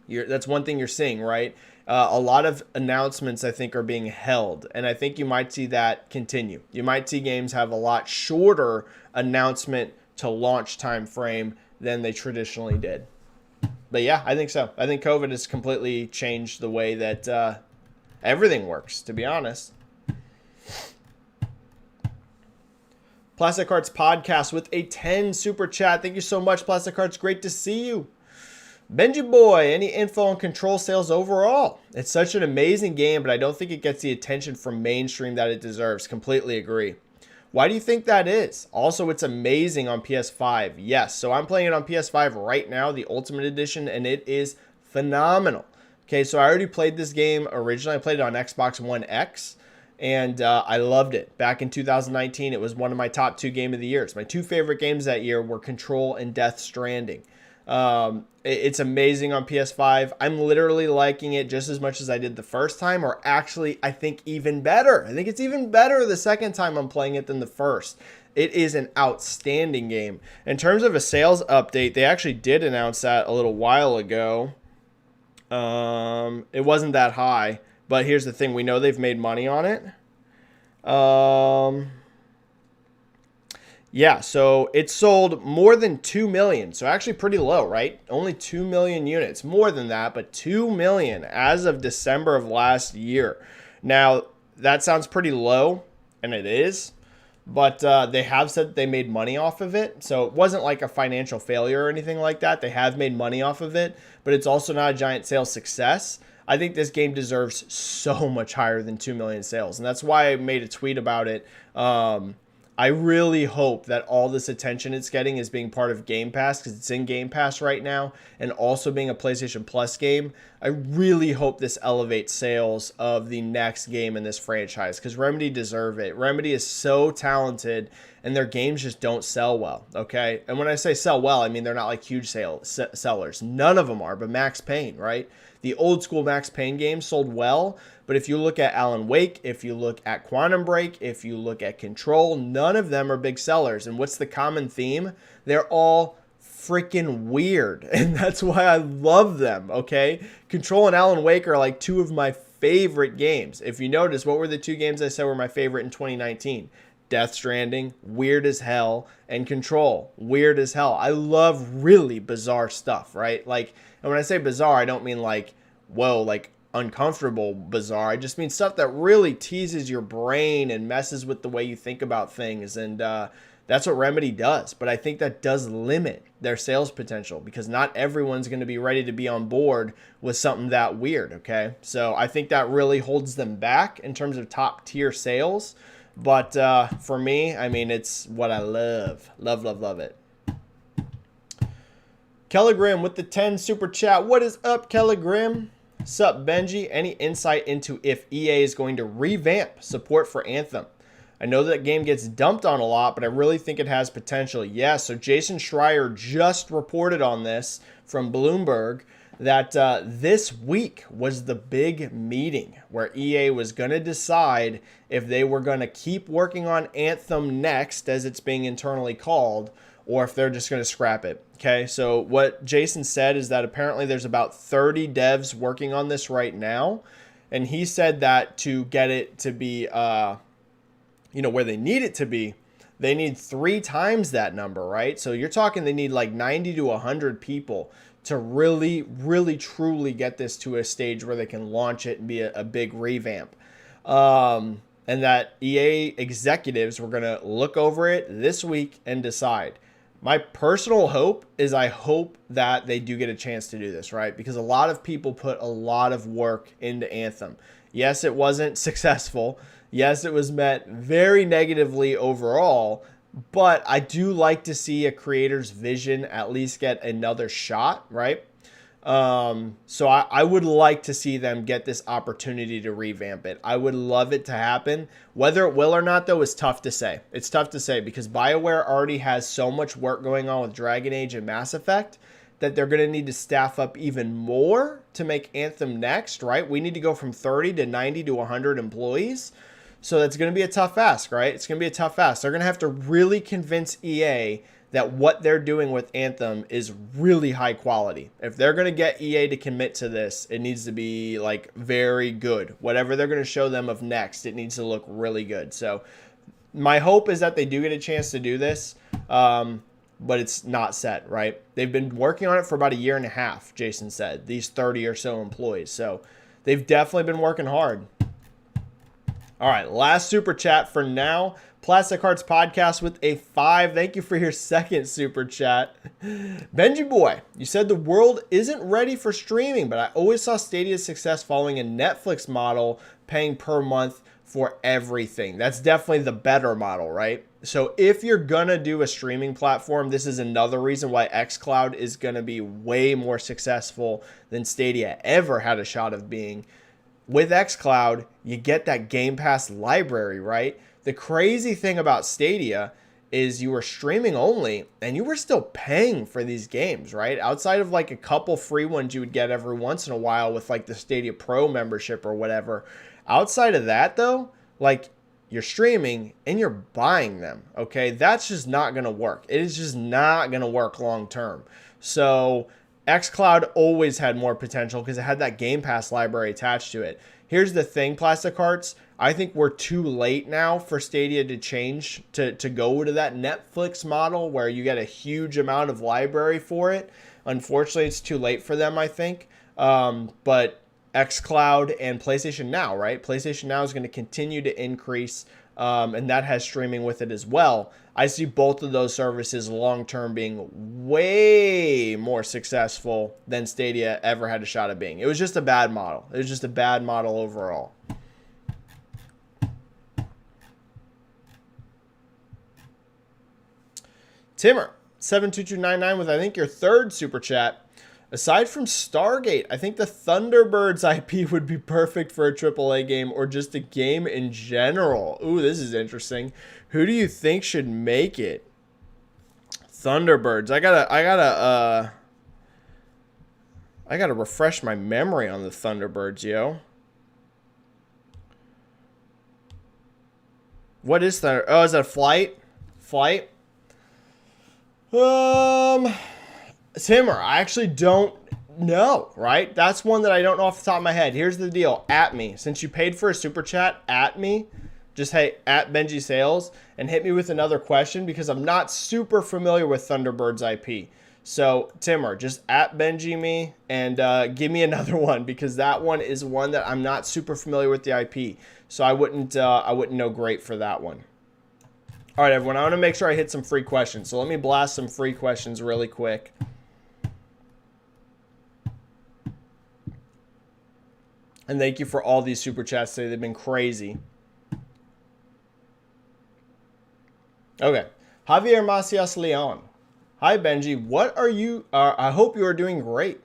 That's one thing you're seeing, right? A lot of announcements, I think, are being held. And I think you might see that continue. You might see games have a lot shorter announcement to launch time frame than they traditionally did. But yeah, I think so. I think COVID has completely changed the way that everything works, to be honest. Plastic Hearts Podcast with a 10 super chat. Thank you so much, Plastic Hearts. Great to see you. Benji Boy, any info on Control sales overall? It's such an amazing game, but I don't think it gets the attention from mainstream that it deserves. Completely agree. Why do you think that is? Also, it's amazing on PS5. Yes, so I'm playing it on PS5 right now, the Ultimate Edition, and it is phenomenal. Okay, so I already played this game originally. I played it on Xbox One X, and I loved it. Back in 2019, it was one of my top 2 game of the years. My 2 favorite games that year were Control and Death Stranding. It's amazing on PS5. I'm literally liking it just as much as I did the first time, or actually, I think even better. I think it's even better the second time I'm playing it than the first. It is an outstanding game. In terms of a sales update, they actually did announce that a little while ago. It wasn't that high, but here's the thing. We know they've made money on it. Yeah, so it sold more than 2 million. So actually pretty low, right? Only 2 million units. More than that, but 2 million as of December of last year. Now, that sounds pretty low, and it is. But they have said that they made money off of it. So it wasn't like a financial failure or anything like that. They have made money off of it, but it's also not a giant sales success. I think this game deserves so much higher than 2 million sales. And that's why I made a tweet about it. I really hope that all this attention it's getting is being part of Game Pass, because it's in Game Pass right now, and also being a PlayStation Plus game. I really hope this elevates sales of the next game in this franchise, because Remedy deserve it. Remedy is so talented, and their games just don't sell well, okay? And when I say sell well, I mean they're not like huge sellers. None of them are, but Max Payne, right? The old school Max Payne games sold well, but if you look at Alan Wake, if you look at Quantum Break, if you look at Control, none of them are big sellers. And what's the common theme? They're all freaking weird, and that's why I love them, okay? Control and Alan Wake are like 2 of my favorite games. If you notice, what were the 2 games I said were my favorite in 2019? Death Stranding, weird as hell, and Control, weird as hell. I love really bizarre stuff, right? Like, and when I say bizarre, I don't mean like, whoa, like uncomfortable bizarre. I just mean stuff that really teases your brain and messes with the way you think about things. And that's what Remedy does. But I think that does limit their sales potential, because not everyone's going to be ready to be on board with something that weird, okay? So I think that really holds them back in terms of top tier sales. But for me, I mean, it's what I love. Love, love, love it. Kelligrim with the 10 super chat. What is up, Kelligrim? Sup, Benji? Any insight into if EA is going to revamp support for Anthem? I know that game gets dumped on a lot, but I really think it has potential. Yeah, so Jason Schreier just reported on this from Bloomberg that this week was the big meeting where EA was going to decide if they were going to keep working on Anthem next, as it's being internally called, or if they're just going to scrap it. Okay, so what Jason said is that apparently there's about 30 devs working on this right now, and he said that to get it to be, where they need it to be, they need 3 times that number, right? So you're talking they need like 90 to 100 people to really, really, truly get this to a stage where they can launch it and be a big revamp. And that EA executives were going to look over it this week and decide. My personal hope is I hope that they do get a chance to do this, right? Because a lot of people put a lot of work into Anthem. Yes, it wasn't successful. Yes, it was met very negatively overall. But I do like to see a creator's vision at least get another shot, right? So I would like to see them get this opportunity to revamp it. I would love it to happen. Whether it will or not, though, is tough to say. It's tough to say because BioWare already has so much work going on with Dragon Age and Mass Effect that they're going to need to staff up even more to make Anthem next, right? We need to go from 30 to 90 to 100 employees. So that's going to be a tough ask, right? It's going to be a tough ask. They're going to have to really convince EA that what they're doing with Anthem is really high quality. If they're going to get EA to commit to this, it needs to be like very good. Whatever they're going to show them of next, it needs to look really good. So my hope is that they do get a chance to do this, but it's not set, right? They've been working on it for about a year and a half, Jason said, these 30 or so employees. So they've definitely been working hard. All right, last super chat for now. Plastic Hearts Podcast with a 5. Thank you for your second super chat. Benji Boy, you said the world isn't ready for streaming, but I always saw Stadia's success following a Netflix model, paying per month for everything. That's definitely the better model, right? So if you're going to do a streaming platform, this is another reason why xCloud is going to be way more successful than Stadia ever had a shot of being. With xCloud, you get that Game Pass library, right? The crazy thing about Stadia is you were streaming only and you were still paying for these games, right? Outside of like a couple free ones you would get every once in a while with like the Stadia Pro membership or whatever. Outside of that though, like you're streaming and you're buying them, okay? That's just not going to work. It is just not going to work long term. So xCloud always had more potential because it had that Game Pass library attached to it. Here's the thing, Plastic Hearts. I think we're too late now for Stadia to change, to go to that Netflix model where you get a huge amount of library for it. Unfortunately, it's too late for them, I think. But xCloud and PlayStation Now, right? PlayStation Now is going to continue to increase, and that has streaming with it as well. I see both of those services long-term being way more successful than Stadia ever had a shot at being. It was just a bad model. It was just a bad model overall. Timmer, 72299 with, I think, your third super chat. Aside from Stargate, I think the Thunderbirds IP would be perfect for a AAA game or just a game in general. Ooh, this is interesting. Who do you think should make it? Thunderbirds. I gotta refresh my memory on the Thunderbirds, yo. What is that? Oh, is that Flight? Flight? Timmer, I actually don't know, right? That's one that I don't know off the top of my head. Here's the deal. At me. Since you paid for a super chat, at me. Just, hey, at Benji-Sales. And hit me with another question because I'm not super familiar with Thunderbirds IP. So, Timmer, just at Benji me and give me another one because that one is one that I'm not super familiar with the IP. So I wouldn't know great for that one. All right, everyone, I want to make sure I hit some free questions. So let me blast some free questions really quick. And thank you for all these super chats today. They've been crazy. Okay. Javier Macias Leon. Hi, Benji. What are you... I hope you are doing great.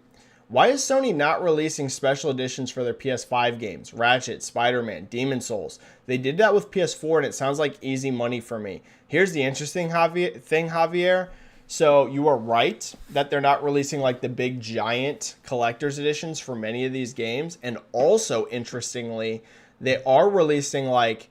Why is Sony not releasing special editions for their PS5 games? Ratchet, Spider-Man, Demon's Souls. They did that with PS4 and it sounds like easy money for me. Here's the interesting thing, Javier. So you are right that they're not releasing like the big giant collector's editions for many of these games. And also, interestingly, they are releasing like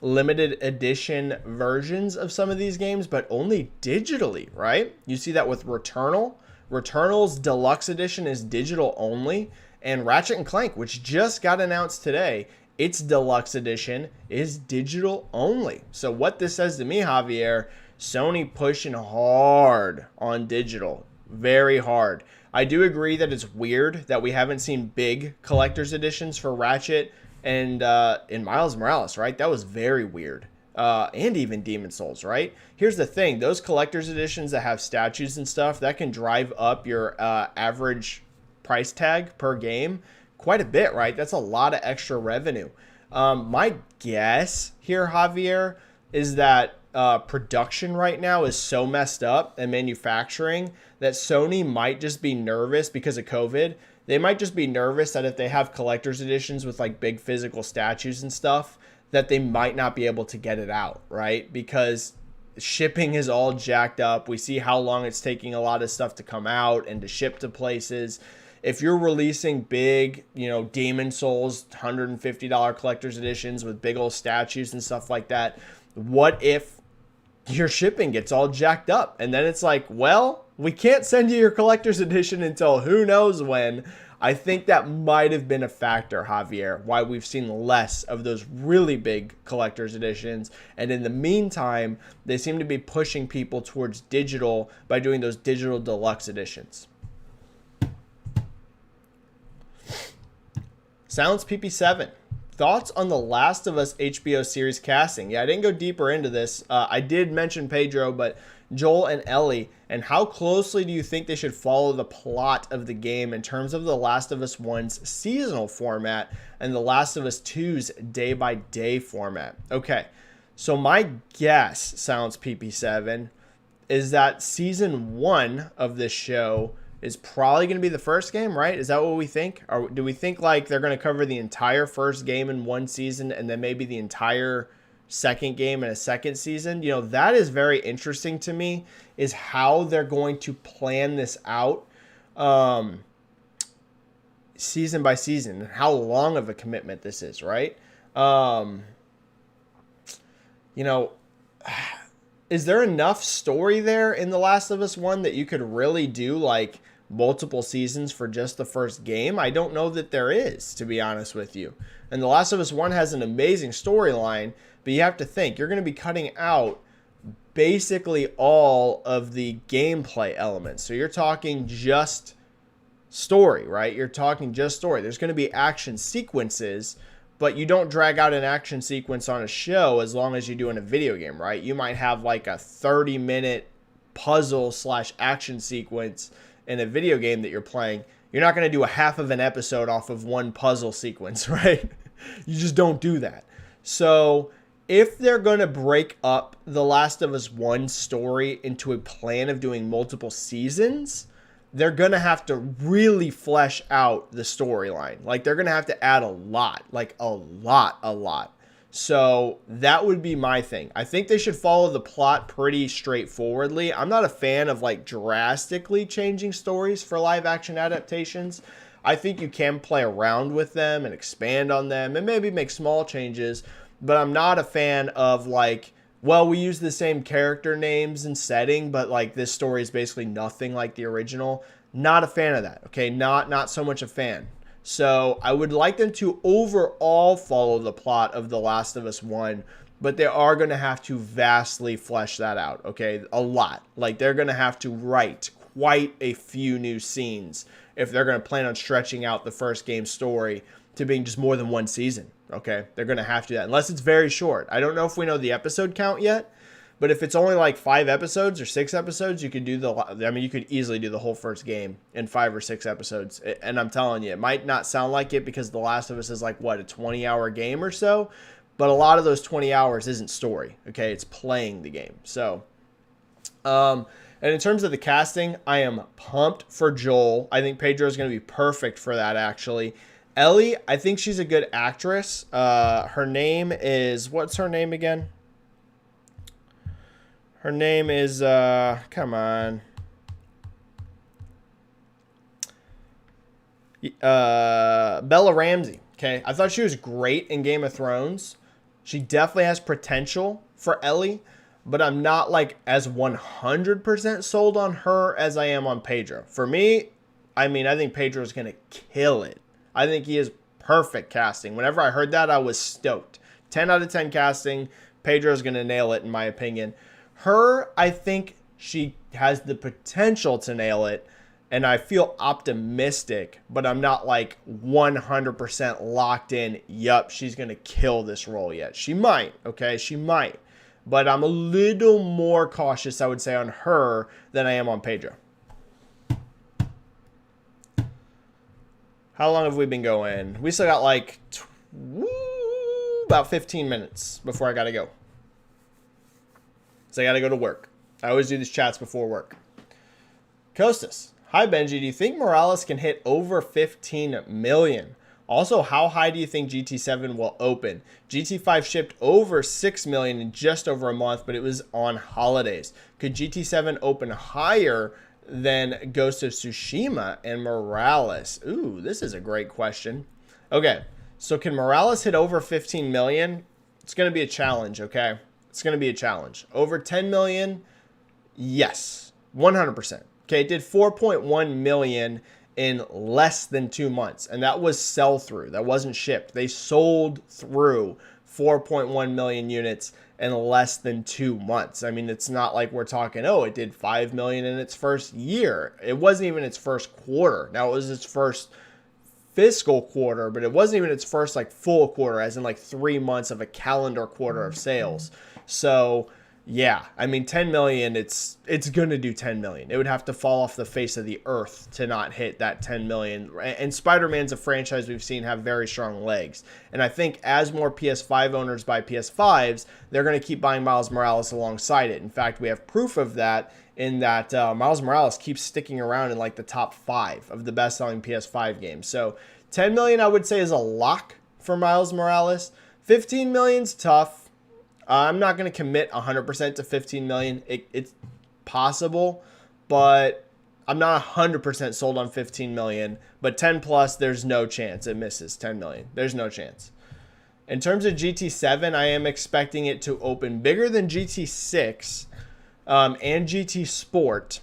limited edition versions of some of these games, but only digitally, right? You see that with Returnal. Returnal's Deluxe Edition is digital only, and Ratchet & Clank, which just got announced today, its Deluxe Edition is digital only. So what this says to me, Javier, Sony pushing hard on digital, very hard. I do agree that it's weird that we haven't seen big collector's editions for Ratchet and in Miles Morales, right? That was very weird. And even Demon's Souls, right? Here's the thing. Those collector's editions that have statues and stuff, that can drive up your average price tag per game quite a bit, right? That's a lot of extra revenue. My guess here, Javier, is that production right now is so messed up, and manufacturing, that Sony might just be nervous because of COVID. They might just be nervous that if they have collector's editions with like big physical statues and stuff, that they might not be able to get it out, right? Because shipping is all jacked up. We see how long it's taking a lot of stuff to come out and to ship to places. If you're releasing big, Demon Souls $150 collector's editions with big old statues and stuff like that, what if your shipping gets all jacked up? And then it's like, well, we can't send you your collector's edition until who knows when. I think that might have been a factor, Javier, why we've seen less of those really big collector's editions. And in the meantime, they seem to be pushing people towards digital by doing those digital deluxe editions. Silence PP7. Thoughts on The Last of Us HBO series casting? Yeah, I didn't go deeper into this. I did mention Pedro, but Joel and Ellie, and how closely do you think they should follow the plot of the game in terms of The Last of Us 1's seasonal format and The Last of Us 2's day-by-day format? Okay, so my guess, Silence PP7, is that season 1 of this show is probably going to be the first game, right? Is that what we think? Or do we think like they're going to cover the entire first game in one season and then maybe the entire second game in a second season? That is very interesting to me, is how they're going to plan this out season by season, and how long of a commitment this is, right? Is there enough story there in The Last of Us 1 that you could really do like multiple seasons for just the first game? I don't know that there is, to be honest with you. And The Last of Us 1 has an amazing storyline, but you have to think, you're going to be cutting out basically all of the gameplay elements. So you're talking just story, right? You're talking just story. There's going to be action sequences, but you don't drag out an action sequence on a show as long as you do in a video game, right? You might have like a 30-minute puzzle / action sequence in a video game that you're playing. You're not going to do a half of an episode off of one puzzle sequence, right? You just don't do that. So if they're going to break up The Last of Us 1 story into a plan of doing multiple seasons, they're going to have to really flesh out the storyline. Like, they're going to have to add a lot. Like, a lot. So that would be my thing. I think they should follow the plot pretty straightforwardly. I'm not a fan of like drastically changing stories for live action adaptations. I think you can play around with them and expand on them and maybe make small changes, but I'm not a fan of like, well, we use the same character names and setting, but like this story is basically nothing like the original. Not a fan of that. Okay, not so much a fan. So I would like them to overall follow the plot of The Last of Us 1, but they are going to have to vastly flesh that out, okay? A lot. Like, they're going to have to write quite a few new scenes if they're going to plan on stretching out the first game story to being just more than one season, okay? They're going to have to do that, unless it's very short. I don't know if we know the episode count yet, but if it's only like 5 episodes or 6 episodes, you could do you could easily do the whole first game in 5 or 6 episodes. And I'm telling you, it might not sound like it because The Last of Us is like, what, a 20-hour game or so? But a lot of those 20 hours isn't story, okay? It's playing the game. So, and in terms of the casting, I am pumped for Joel. I think Pedro is going to be perfect for that, actually. Ellie, I think she's a good actress. Her name is, what's her name again? Her name is, come on. Bella Ramsey, okay? I thought she was great in Game of Thrones. She definitely has potential for Ellie, but I'm not like as 100% sold on her as I am on Pedro. For me, I think Pedro's going to kill it. I think he is perfect casting. Whenever I heard that, I was stoked. 10 out of 10 casting. Pedro's going to nail it, in my opinion. Her, I think she has the potential to nail it, and I feel optimistic, but I'm not like 100% locked in, yup, she's going to kill this role yet. She might, okay? She might. But I'm a little more cautious, I would say, on her than I am on Pedro. How long have we been going? We still got like about 15 minutes before I got to go. because I got to go to work. I always do these chats before work. Costas. Hi, Benji. Do you think Morales can hit over 15 million? Also, how high do you think GT7 will open? GT5 shipped over 6 million in just over a month, but it was on holidays. Could GT7 open higher than Ghost of Tsushima and Morales? Ooh, this is a great question. Okay, so can Morales hit over 15 million? It's going to be a challenge, okay? It's going to be a challenge. Over 10 million? Yes, 100%. Okay, it did 4.1 million in less than 2 months, and that was sell-through. That wasn't shipped. They sold through 4.1 million units in less than 2 months. I mean, it's not like we're talking, oh, it did 5 million in its first year. It wasn't even its first quarter. Now, it was its first fiscal quarter, but it wasn't even its first like full quarter, as in like 3 months of a calendar quarter of sales. So yeah, I mean, 10 million, it's going to do 10 million. It would have to fall off the face of the earth to not hit that 10 million. And Spider-Man's a franchise we've seen have very strong legs. And I think as more PS5 owners buy PS5s, they're going to keep buying Miles Morales alongside it. In fact, we have proof of that in that Miles Morales keeps sticking around in like the top 5 of the best-selling PS5 games. So 10 million, I would say, is a lock for Miles Morales. 15 million's tough. I'm not going to commit 100% to 15 million. It's possible, but I'm not 100% sold on 15 million. But 10 plus, there's no chance it misses 10 million. There's no chance. In terms of GT7, I am expecting it to open bigger than GT6 and GT Sport.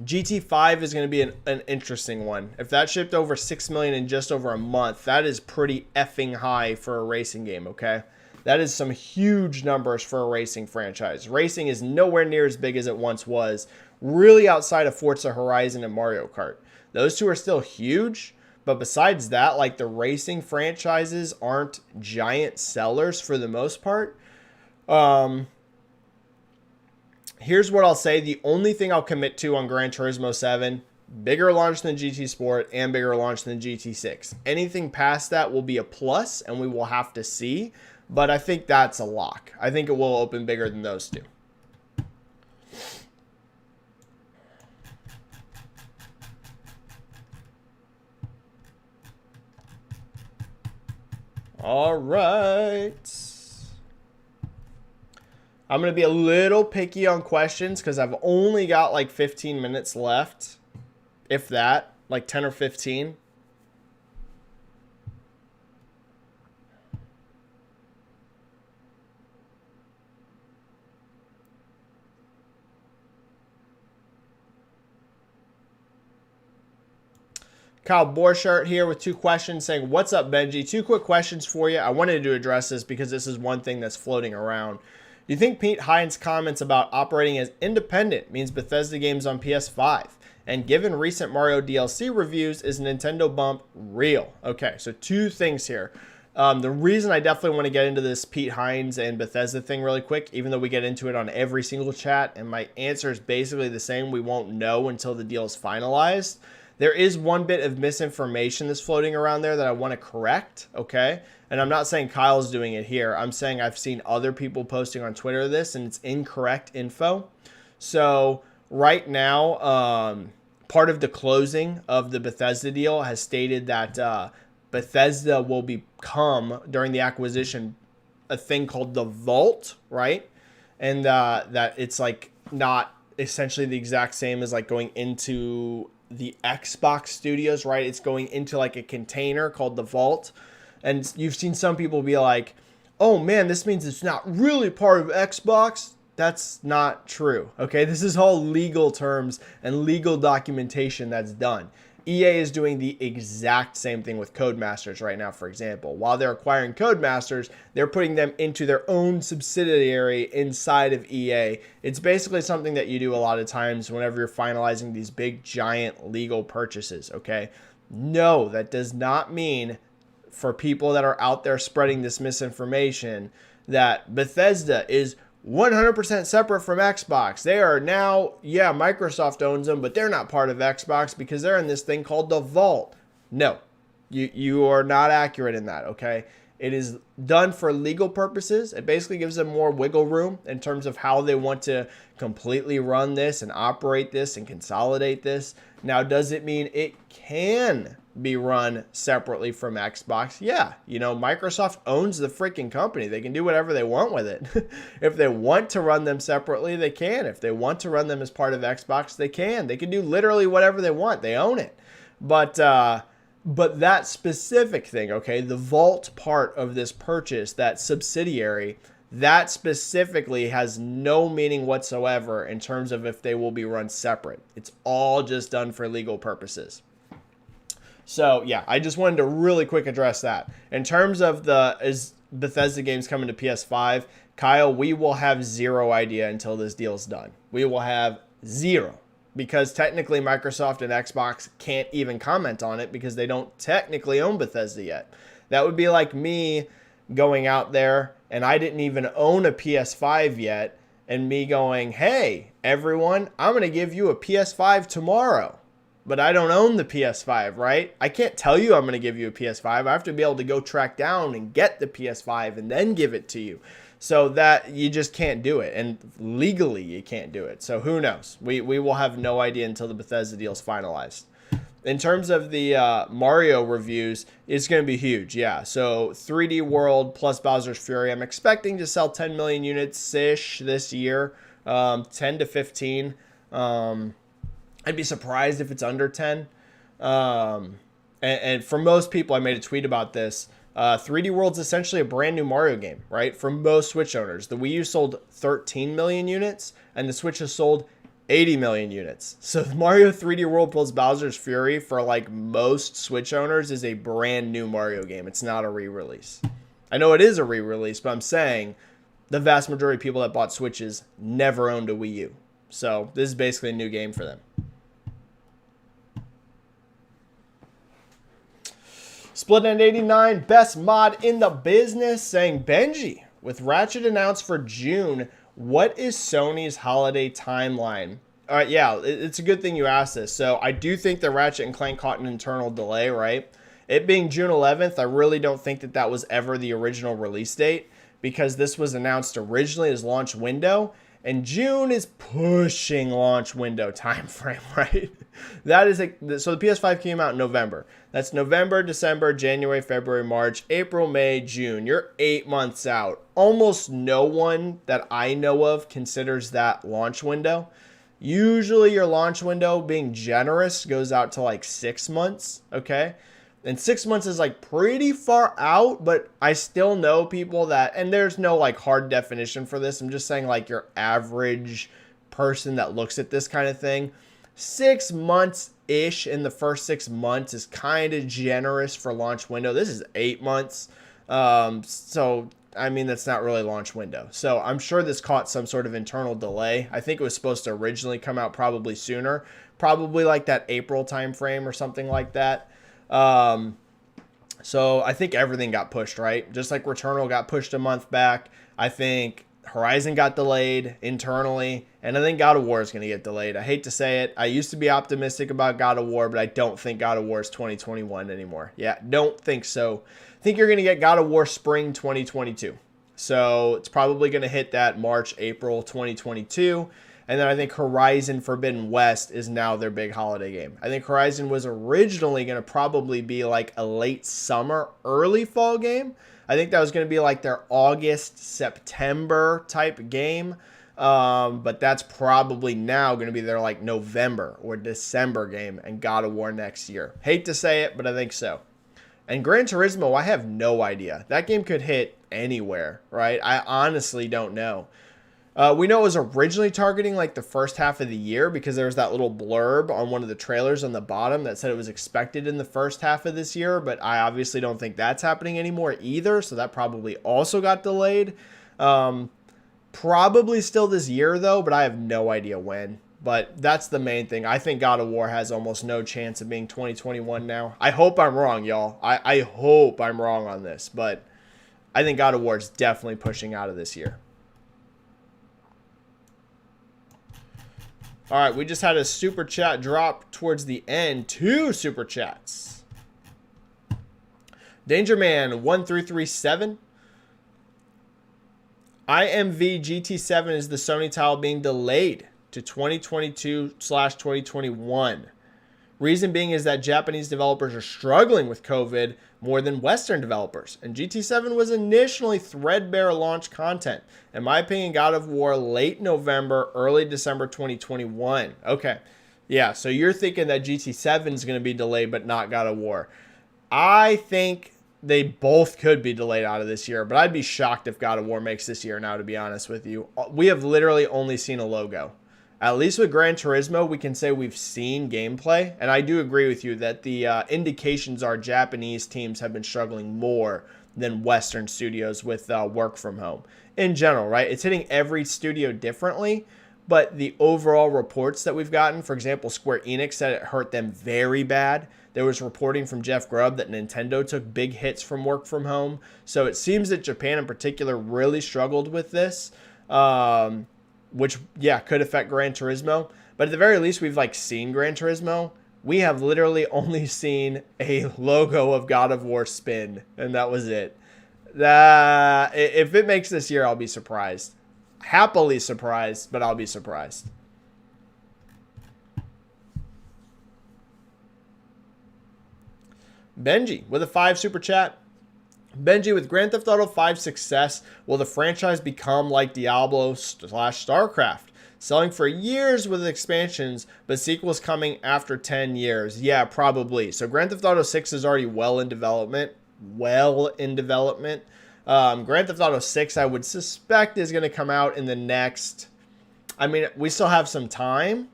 GT5 is going to be an interesting one. If that shipped over 6 million in just over a month, that is pretty effing high for a racing game, okay? That is some huge numbers for a racing franchise. Racing is nowhere near as big as it once was, really outside of Forza Horizon and Mario Kart. Those two are still huge, but besides that, like the racing franchises aren't giant sellers for the most part. Here's what I'll say. The only thing I'll commit to on Gran Turismo 7, bigger launch than GT Sport and bigger launch than GT6. Anything past that will be a plus, and we will have to see. But I think that's a lock. I think it will open bigger than those two. All right. I'm going to be a little picky on questions because I've only got like 15 minutes left. If that, like 10 or 15. Kyle Borchardt here with 2 questions saying, what's up, Benji? 2 quick questions for you. I wanted to address this because this is one thing that's floating around. Do you think Pete Hines' comments about operating as independent means Bethesda games on PS5? And given recent Mario DLC reviews, is Nintendo bump real? Okay, so 2 things here. The reason I definitely want to get into this Pete Hines and Bethesda thing really quick, even though we get into it on every single chat, and my answer is basically the same, we won't know until the deal is finalized. There is one bit of misinformation that's floating around there that I want to correct, okay? And I'm not saying Kyle's doing it here. I'm saying I've seen other people posting on Twitter this, and it's incorrect info. So right now, part of the closing of the Bethesda deal has stated that Bethesda will become, during the acquisition, a thing called the Vault, right? And that it's like not essentially the exact same as like going into the Xbox studios, right? It's going into like a container called the Vault. And you've seen some people be like, oh man, this means it's not really part of Xbox. That's not true, okay? This is all legal terms and legal documentation that's done. EA is doing the exact same thing with Codemasters right now, for example. While they're acquiring Codemasters, they're putting them into their own subsidiary inside of EA. It's basically something that you do a lot of times whenever you're finalizing these big, giant legal purchases, okay? No, that does not mean, for people that are out there spreading this misinformation, that Bethesda is 100% separate from Xbox. They are now, yeah, Microsoft owns them, but they're not part of Xbox because they're in this thing called the Vault. No, you are not accurate in that, okay? It is done for legal purposes. It basically gives them more wiggle room in terms of how they want to completely run this and operate this and consolidate this. Now, does it mean it can be run separately from Xbox? Yeah, you know, Microsoft owns the freaking company. They can do whatever they want with it. If they want to run them separately, they can. If they want to run them as part of Xbox, they can. They can do literally whatever they want. They own it. But that specific thing, okay, the vault part of this purchase, that subsidiary, that specifically has no meaning whatsoever in terms of if they will be run separate. It's all just done for legal purposes. So, yeah, I just wanted to really quick address that. In terms of is Bethesda games coming to PS5, Kyle, we will have zero idea until this deal's done. We will have zero. Because technically Microsoft and Xbox can't even comment on it because they don't technically own Bethesda yet. That would be like me going out there and I didn't even own a PS5 yet and me going, hey, everyone, I'm going to give you a PS5 tomorrow. But I don't own the PS5, right? I can't tell you I'm going to give you a PS5. I have to be able to go track down and get the PS5 and then give it to you. So that you just can't do it. And legally, you can't do it. So who knows? We will have no idea until the Bethesda deal is finalized. In terms of the Mario reviews, it's going to be huge. Yeah. So 3D World plus Bowser's Fury, I'm expecting to sell 10 million units-ish this year. 10 to 15. I'd be surprised if it's under 10. And for most people, I made a tweet about this. 3D World's essentially a brand new Mario game, right? For most Switch owners. The Wii U sold 13 million units, and the Switch has sold 80 million units. So Mario 3D World plus Bowser's Fury, for like most Switch owners, is a brand new Mario game. It's not a re-release. I know it is a re-release, but I'm saying the vast majority of people that bought Switches never owned a Wii U. So this is basically a new game for them. Split89, best mod in the business, saying, Benji, with Ratchet announced for June, what is Sony's holiday timeline? All right, yeah, it's a good thing you asked this. So I do think that Ratchet and Clank caught an internal delay, right? It being June 11th, I really don't think that that was ever the original release date because this was announced originally as launch window. And June is pushing launch window time frame, right? That is so the PS5 came out in November. That's November, December, January, February, March, April, May, June. You're 8 months out. Almost no one that I know of considers that launch window. Usually your launch window, being generous, goes out to like 6 months, okay? And 6 months is like pretty far out, but I still know people that, and there's no like hard definition for this. I'm just saying like your average person that looks at this kind of thing. 6 months-ish in the first 6 months is kind of generous for launch window. This is 8 months. So, I mean, that's not really launch window. So I'm sure this caught some sort of internal delay. I think it was supposed to originally come out probably sooner. Probably like that April timeframe or something like that. So I think everything got pushed, right? Just like Returnal got pushed a month back. I think Horizon got delayed internally, and I think God of War is going to get delayed. I hate to say it. I used to be optimistic about God of War, but I don't think God of War is 2021 anymore. Yeah, don't think so. I think you're going to get God of War spring 2022. So it's probably going to hit that March, April 2022. And then I think Horizon Forbidden West is now their big holiday game. I think Horizon was originally going to probably be like a late summer, early fall game. I think that was going to be like their August, September type game. But that's probably now going to be their like November or December game and God of War next year. Hate to say it, but I think so. And Gran Turismo, I have no idea. That game could hit anywhere, right? I honestly don't know. We know it was originally targeting like the first half of the year because there was that little blurb on one of the trailers on the bottom that said it was expected in the first half of this year, but I obviously don't think that's happening anymore either, so that probably also got delayed. Probably still this year though, but I have no idea when. But that's the main thing. I think God of War has almost no chance of being 2021 now. I hope I'm wrong, y'all. I hope I'm wrong on this, but I think God of War is definitely pushing out of this year. All right, we just had a super chat drop towards the end. 2 super chats. Dangerman1337. IMV GT7 is the Sony title being delayed to 2022/2021. Reason being is that Japanese developers are struggling with COVID more than Western developers. And GT7 was initially threadbare launch content. In my opinion, God of War late November, early December 2021. Okay. Yeah, so you're thinking that GT7 is going to be delayed, but not God of War. I think they both could be delayed out of this year, but I'd be shocked if God of War makes this year now, to be honest with you. We have literally only seen a logo. At least with Gran Turismo, we can say we've seen gameplay. And I do agree with you that the indications are Japanese teams have been struggling more than Western studios with work from home. In general, right? It's hitting every studio differently. But the overall reports that we've gotten, for example, Square Enix said it hurt them very bad. There was reporting from Jeff Grubb that Nintendo took big hits from work from home. So it seems that Japan in particular really struggled with this. Which, yeah, could affect Gran Turismo. But at the very least, we've seen Gran Turismo. We have literally only seen a logo of God of War spin, and that was it. If it makes this year, I'll be surprised. Happily surprised, but I'll be surprised. Benji with a 5 super chat. Benji, with Grand Theft Auto 5 success, will the franchise become like Diablo/StarCraft? Selling for years with expansions, but sequels coming after 10 years. Yeah, probably. So Grand Theft Auto 6 is already well in development. Grand Theft Auto 6, I would suspect, is going to come out in the next... I mean, we still have some time.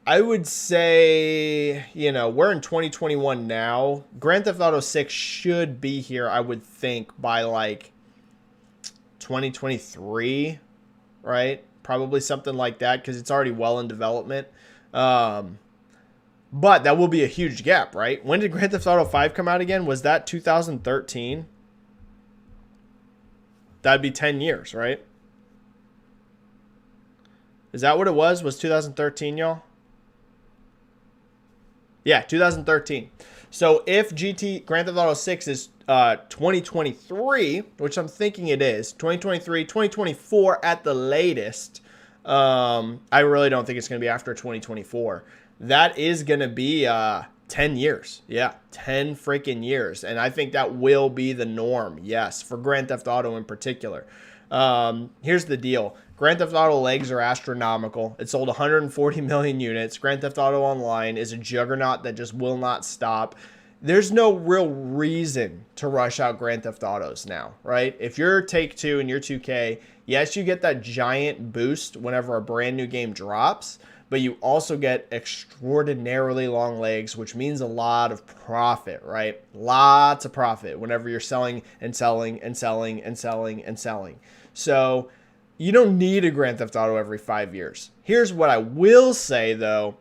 I would say, we're in 2021 now. Grand Theft Auto 6 should be here, I would think, by 2023, right? Probably something like that, because it's already well in development. But that will be a huge gap, right? When did Grand Theft Auto 5 come out again? Was that 2013? That'd be 10 years, right? Is that what it was? Was 2013, y'all? Yeah, 2013. So if Grand Theft Auto 6 is 2023, which I'm thinking it is, 2023, 2024 at the latest, I really don't think it's going to be after 2024. That is going to be 10 years. Yeah, 10 freaking years. And I think that will be the norm, yes, for Grand Theft Auto in particular. Here's the deal. Grand Theft Auto legs are astronomical. It sold 140 million units. Grand Theft Auto Online is a juggernaut that just will not stop. There's no real reason to rush out Grand Theft Autos now, right? If you're Take-Two and you're 2K, yes, you get that giant boost whenever a brand new game drops, but you also get extraordinarily long legs, which means a lot of profit, right? Lots of profit whenever you're selling and selling and selling and selling and selling. So you don't need a Grand Theft Auto every 5 years. Here's what I will say, though.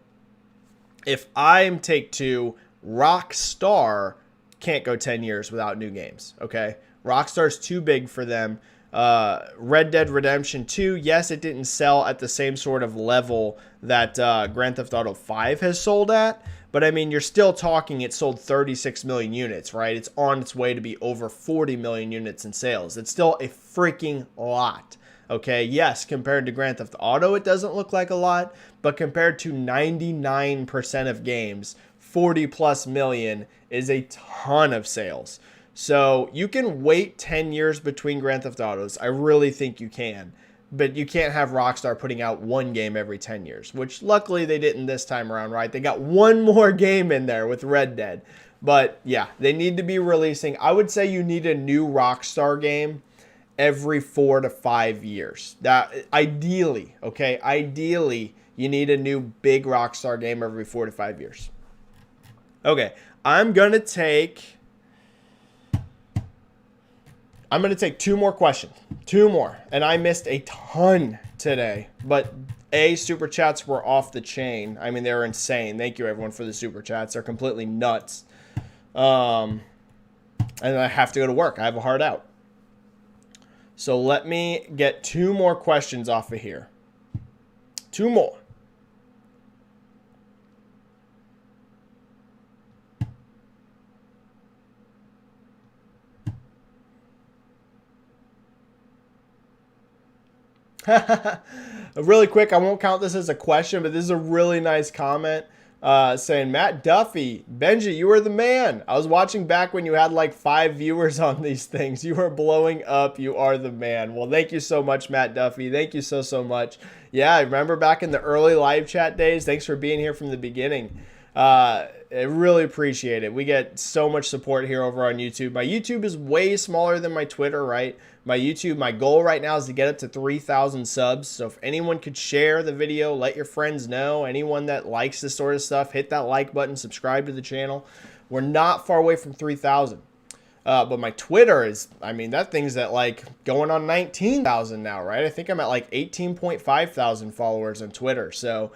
If I'm Take-Two, Rockstar can't go 10 years without new games, okay? Rockstar's too big for them. Red Dead Redemption 2, yes, it didn't sell at the same sort of level that Grand Theft Auto 5 has sold at. But, I mean, you're still talking it sold 36 million units, right? It's on its way to be over 40 million units in sales. It's still a freaking lot. Okay, yes, compared to Grand Theft Auto, it doesn't look like a lot, but compared to 99% of games, 40 plus million is a ton of sales. So you can wait 10 years between Grand Theft Autos. I really think you can, but you can't have Rockstar putting out one game every 10 years, which luckily they didn't this time around, right? They got one more game in there with Red Dead. But yeah, they need to be releasing. I would say you need a new Rockstar game every 4 to 5 years. That ideally, okay? Ideally, you need a new big Rockstar game every 4 to 5 years. Okay, I'm going to take 2 more questions. 2 more. And I missed a ton today, but super chats were off the chain. I mean, they were insane. Thank you everyone for the super chats. They're completely nuts. And I have to go to work. I have a hard out. So let me get 2 more questions off of here. 2 more. Really quick, I won't count this as a question, but this is a really nice comment saying, Matt Duffy, Benji, you are the man. I was watching back when you had like 5 viewers on these things. You are blowing up. You are the man. Well, thank you so much, Matt Duffy. Thank you so much. Yeah, I remember back in the early live chat days. Thanks for being here from the beginning. I really appreciate it. We get so much support here over on YouTube. My YouTube is way smaller than my Twitter, right? My YouTube, my goal right now is to get up to 3,000 subs. So if anyone could share the video, let your friends know. Anyone that likes this sort of stuff, hit that like button, subscribe to the channel. We're not far away from 3,000. But my Twitter is, I mean, that thing's at like going on 19,000 now, right? I think I'm at like 18.5 thousand followers on Twitter. So,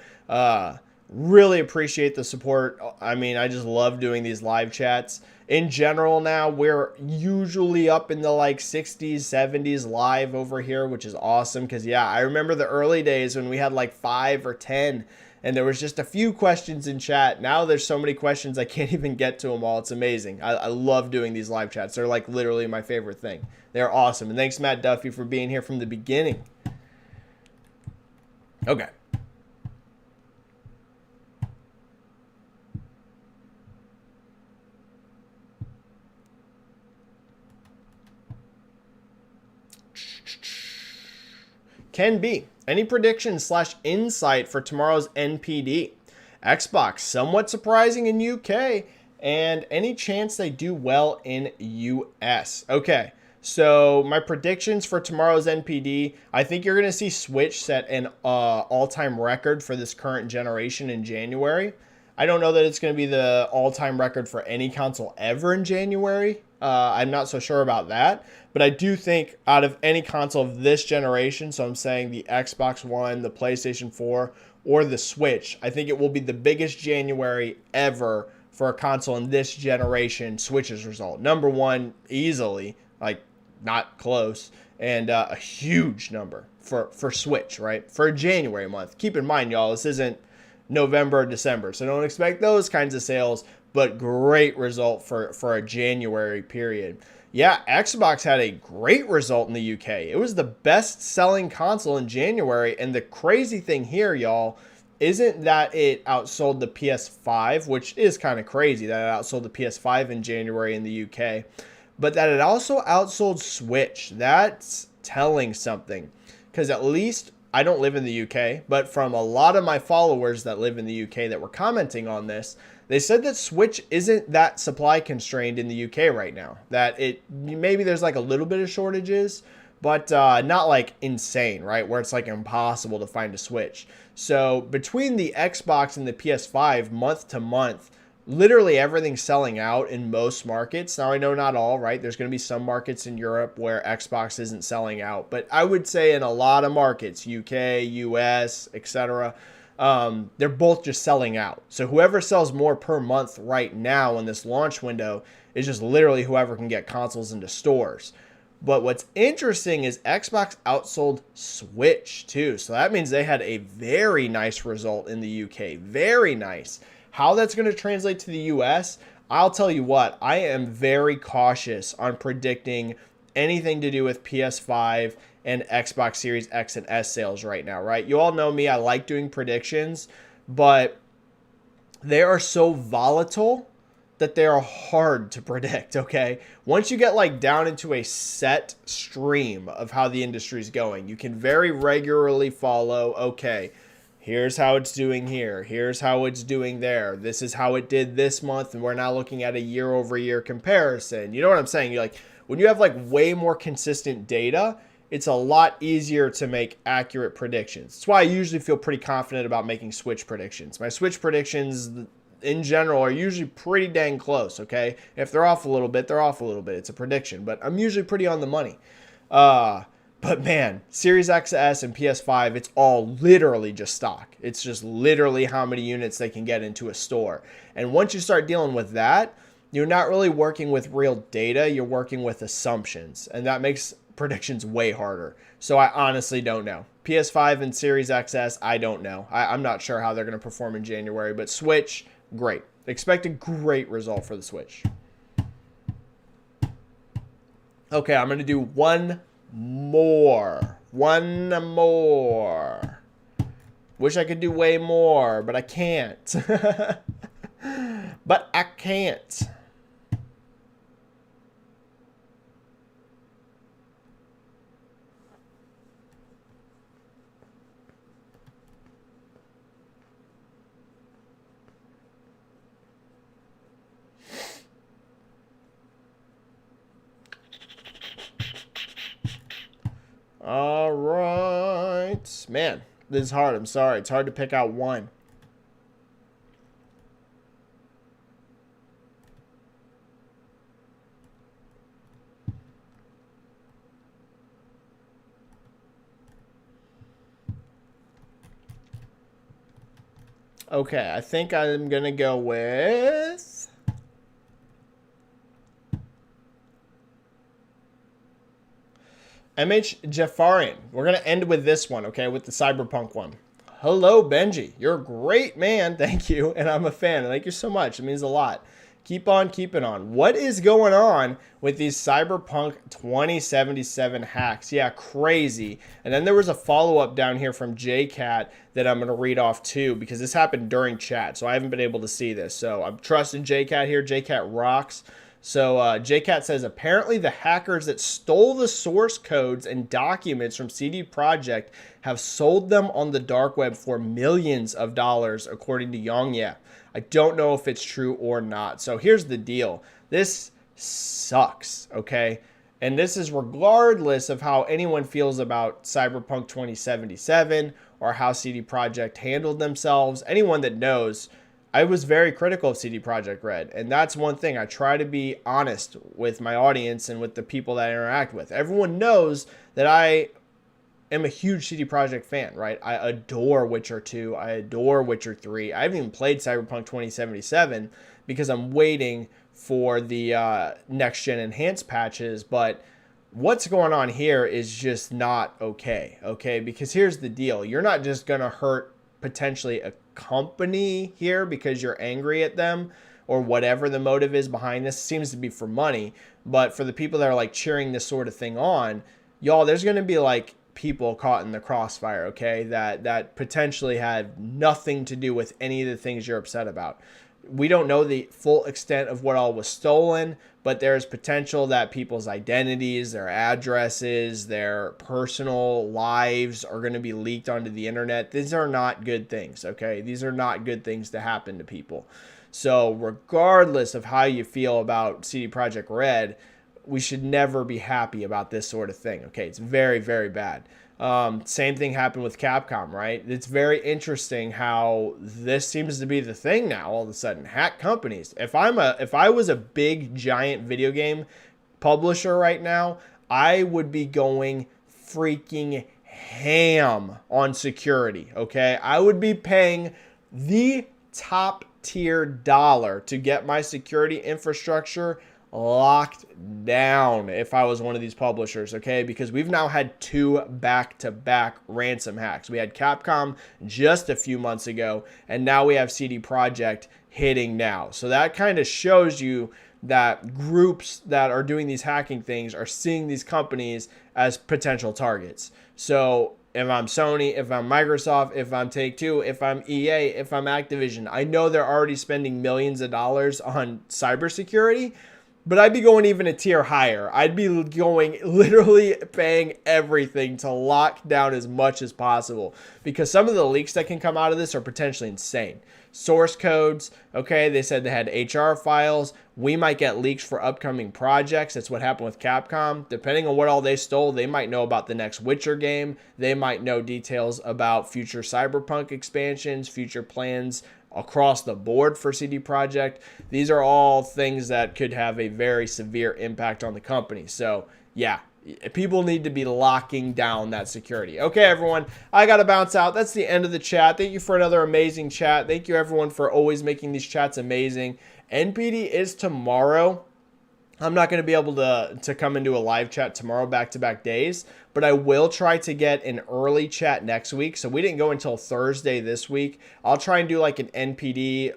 really appreciate the support. I mean, I just love doing these live chats. In general now, we're usually up in the like 60s, 70s live over here, which is awesome because, yeah, I remember the early days when we had like 5 or 10 and there was just a few questions in chat. Now there's so many questions I can't even get to them all. It's amazing. I love doing these live chats. They're like literally my favorite thing. They're awesome. And thanks, Matt Duffy, for being here from the beginning. Okay. Can be. Any predictions / insight for tomorrow's NPD? Xbox, somewhat surprising in UK, and any chance they do well in US? Okay, so my predictions for tomorrow's NPD, I think you're going to see Switch set an all-time record for this current generation in January. I don't know that it's going to be the all-time record for any console ever in January. I'm not so sure about that. But I do think out of any console of this generation, so I'm saying the Xbox One, the PlayStation 4, or the Switch, I think it will be the biggest January ever for a console in this generation, Switch's result. Number one, easily, like not close, and a huge number for Switch, right? For a January month. Keep in mind, y'all, this isn't November or December, so don't expect those kinds of sales, but great result for a January period. Yeah, Xbox had a great result in the UK. It was the best-selling console in January, and the crazy thing here, y'all, isn't that it outsold the PS5, which is kind of crazy that it outsold the PS5 in January in the UK, but that it also outsold Switch. That's telling something, because at least I don't live in the UK, but from a lot of my followers that live in the UK that were commenting on this, they said that Switch isn't that supply constrained in the UK right now. That it maybe there's like a little bit of shortages, but not like insane, right? Where it's like impossible to find a Switch. So between the Xbox and the PS5, month to month, literally everything's selling out in most markets. Now I know not all, right? There's going to be some markets in Europe where Xbox isn't selling out, but I would say in a lot of markets, UK, US, etc., they're both just selling out. So whoever sells more per month right now in this launch window is just literally whoever can get consoles into stores. But what's interesting is Xbox outsold Switch too. So that means they had a very nice result in the UK. Very nice. How that's going to translate to the US, I'll tell you what, I am very cautious on predicting anything to do with PS5 and Xbox Series X and S sales right now, right? You all know me, I like doing predictions, but they are so volatile that they are hard to predict, okay? Once you get like down into a set stream of how the industry is going, you can very regularly follow, okay, here's how it's doing here, here's how it's doing there, this is how it did this month, and we're now looking at a year-over-year comparison. You know what I'm saying? You're like, when you have like way more consistent data, it's a lot easier to make accurate predictions. That's why I usually feel pretty confident about making Switch predictions. My Switch predictions in general are usually pretty dang close, okay? If they're off a little bit, they're off a little bit. It's a prediction, but I'm usually pretty on the money. But man, Series XS and PS5, it's all literally just stock. It's just literally how many units they can get into a store. And once you start dealing with that, you're not really working with real data, you're working with assumptions. And that makes predictions way harder. So I honestly don't know. PS5 and Series XS, I don't know. I'm not sure how they're going to perform in January, but Switch, great. Expect a great result for the Switch. Okay, I'm going to do one more One more. Wish I could do way more, but I can't. But I can't. All right. Man, this is hard. I'm sorry. It's hard to pick out one. Okay, I think I'm going to go with... MH Jafarian. We're going to end with this one, okay, with the Cyberpunk one. Hello, Benji. You're a great man. Thank you. And I'm a fan. Thank you so much. It means a lot. Keep on keeping on. What is going on with these Cyberpunk 2077 hacks? Yeah, crazy. And then there was a follow-up down here from JCat that I'm going to read off too, because this happened during chat, so I haven't been able to see this. So I'm trusting JCat here. JCat rocks. So JCat says, apparently the hackers that stole the source codes and documents from CD Projekt have sold them on the dark web for millions of dollars, according to Yongye. I don't know if it's true or not. So here's the deal. This sucks, okay? And this is regardless of how anyone feels about Cyberpunk 2077 or how CD Projekt handled themselves. Anyone that knows, I was very critical of CD Projekt Red, and that's one thing. I try to be honest with my audience and with the people that I interact with. Everyone knows that I am a huge CD Projekt fan, right? I adore Witcher 2. I adore Witcher 3. I haven't even played Cyberpunk 2077 because I'm waiting for the next-gen enhanced patches, but what's going on here is just not okay, Because here's the deal. You're not just going to hurt potentially a company here because you're angry at them or whatever the motive is behind this. It seems to be for money, but for the people that are like cheering this sort of thing on, y'all, there's going to be like people caught in the crossfire, okay, that potentially had nothing to do with any of the things you're upset about. We don't know the full extent of what all was stolen, but there's potential that people's identities, their addresses, their personal lives are going to be leaked onto the internet. These are not good things, okay? These are not good things to happen to people. So regardless of how you feel about CD Projekt Red, we should never be happy about this sort of thing, okay? It's very, very bad. Same thing happened with Capcom, right? It's very interesting how this seems to be the thing now. All of a sudden, hack companies. If I was a big giant video game publisher right now, I would be going freaking ham on security. Okay, I would be paying the top tier dollar to get my security infrastructure locked down if I was one of these publishers, okay? Because we've now had 2 back-to-back ransom hacks. We had Capcom just a few months ago, and now we have CD Projekt hitting now. So that kind of shows you that groups that are doing these hacking things are seeing these companies as potential targets. So if I'm Sony, if I'm Microsoft, if I'm Take-Two, if I'm EA, if I'm Activision, I know they're already spending millions of dollars on cybersecurity, but I'd be going even a tier higher. I'd be going literally paying everything to lock down as much as possible, because some of the leaks that can come out of this are potentially insane. Source codes, okay, they said they had HR files. We might get leaks for upcoming projects. That's what happened with Capcom. Depending on what all they stole, they might know about the next Witcher game. They might know details about future Cyberpunk expansions, future plans across the board for CD Projekt. These are all things that could have a very severe impact on the company. So yeah, people need to be locking down that security. Okay, everyone, I got to bounce out. That's the end of the chat. Thank you for another amazing chat. Thank you, everyone, for always making these chats amazing. NPD is tomorrow. I'm not going to be able to come into a live chat tomorrow, back-to-back days, but I will try to get an early chat next week. So we didn't go until Thursday this week. I'll try and do like an NPD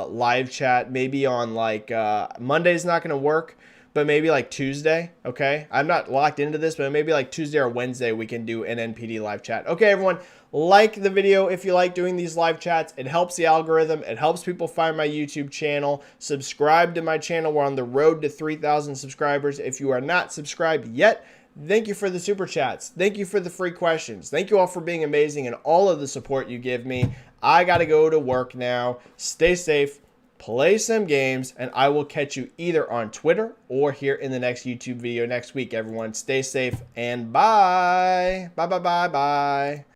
live chat, maybe on like Monday's not going to work, but maybe like Tuesday, okay? I'm not locked into this, but maybe like Tuesday or Wednesday we can do an NPD live chat. Okay, everyone, like the video if you like doing these live chats. It helps the algorithm. It helps people find my YouTube channel. Subscribe to my channel. We're on the road to 3,000 subscribers. If you are not subscribed yet, thank you for the super chats. Thank you for the free questions. Thank you all for being amazing and all of the support you give me. I got to go to work now. Stay safe. Play some games, and I will catch you either on Twitter or here in the next YouTube video next week, everyone. Stay safe, and bye. Bye, bye, bye, bye.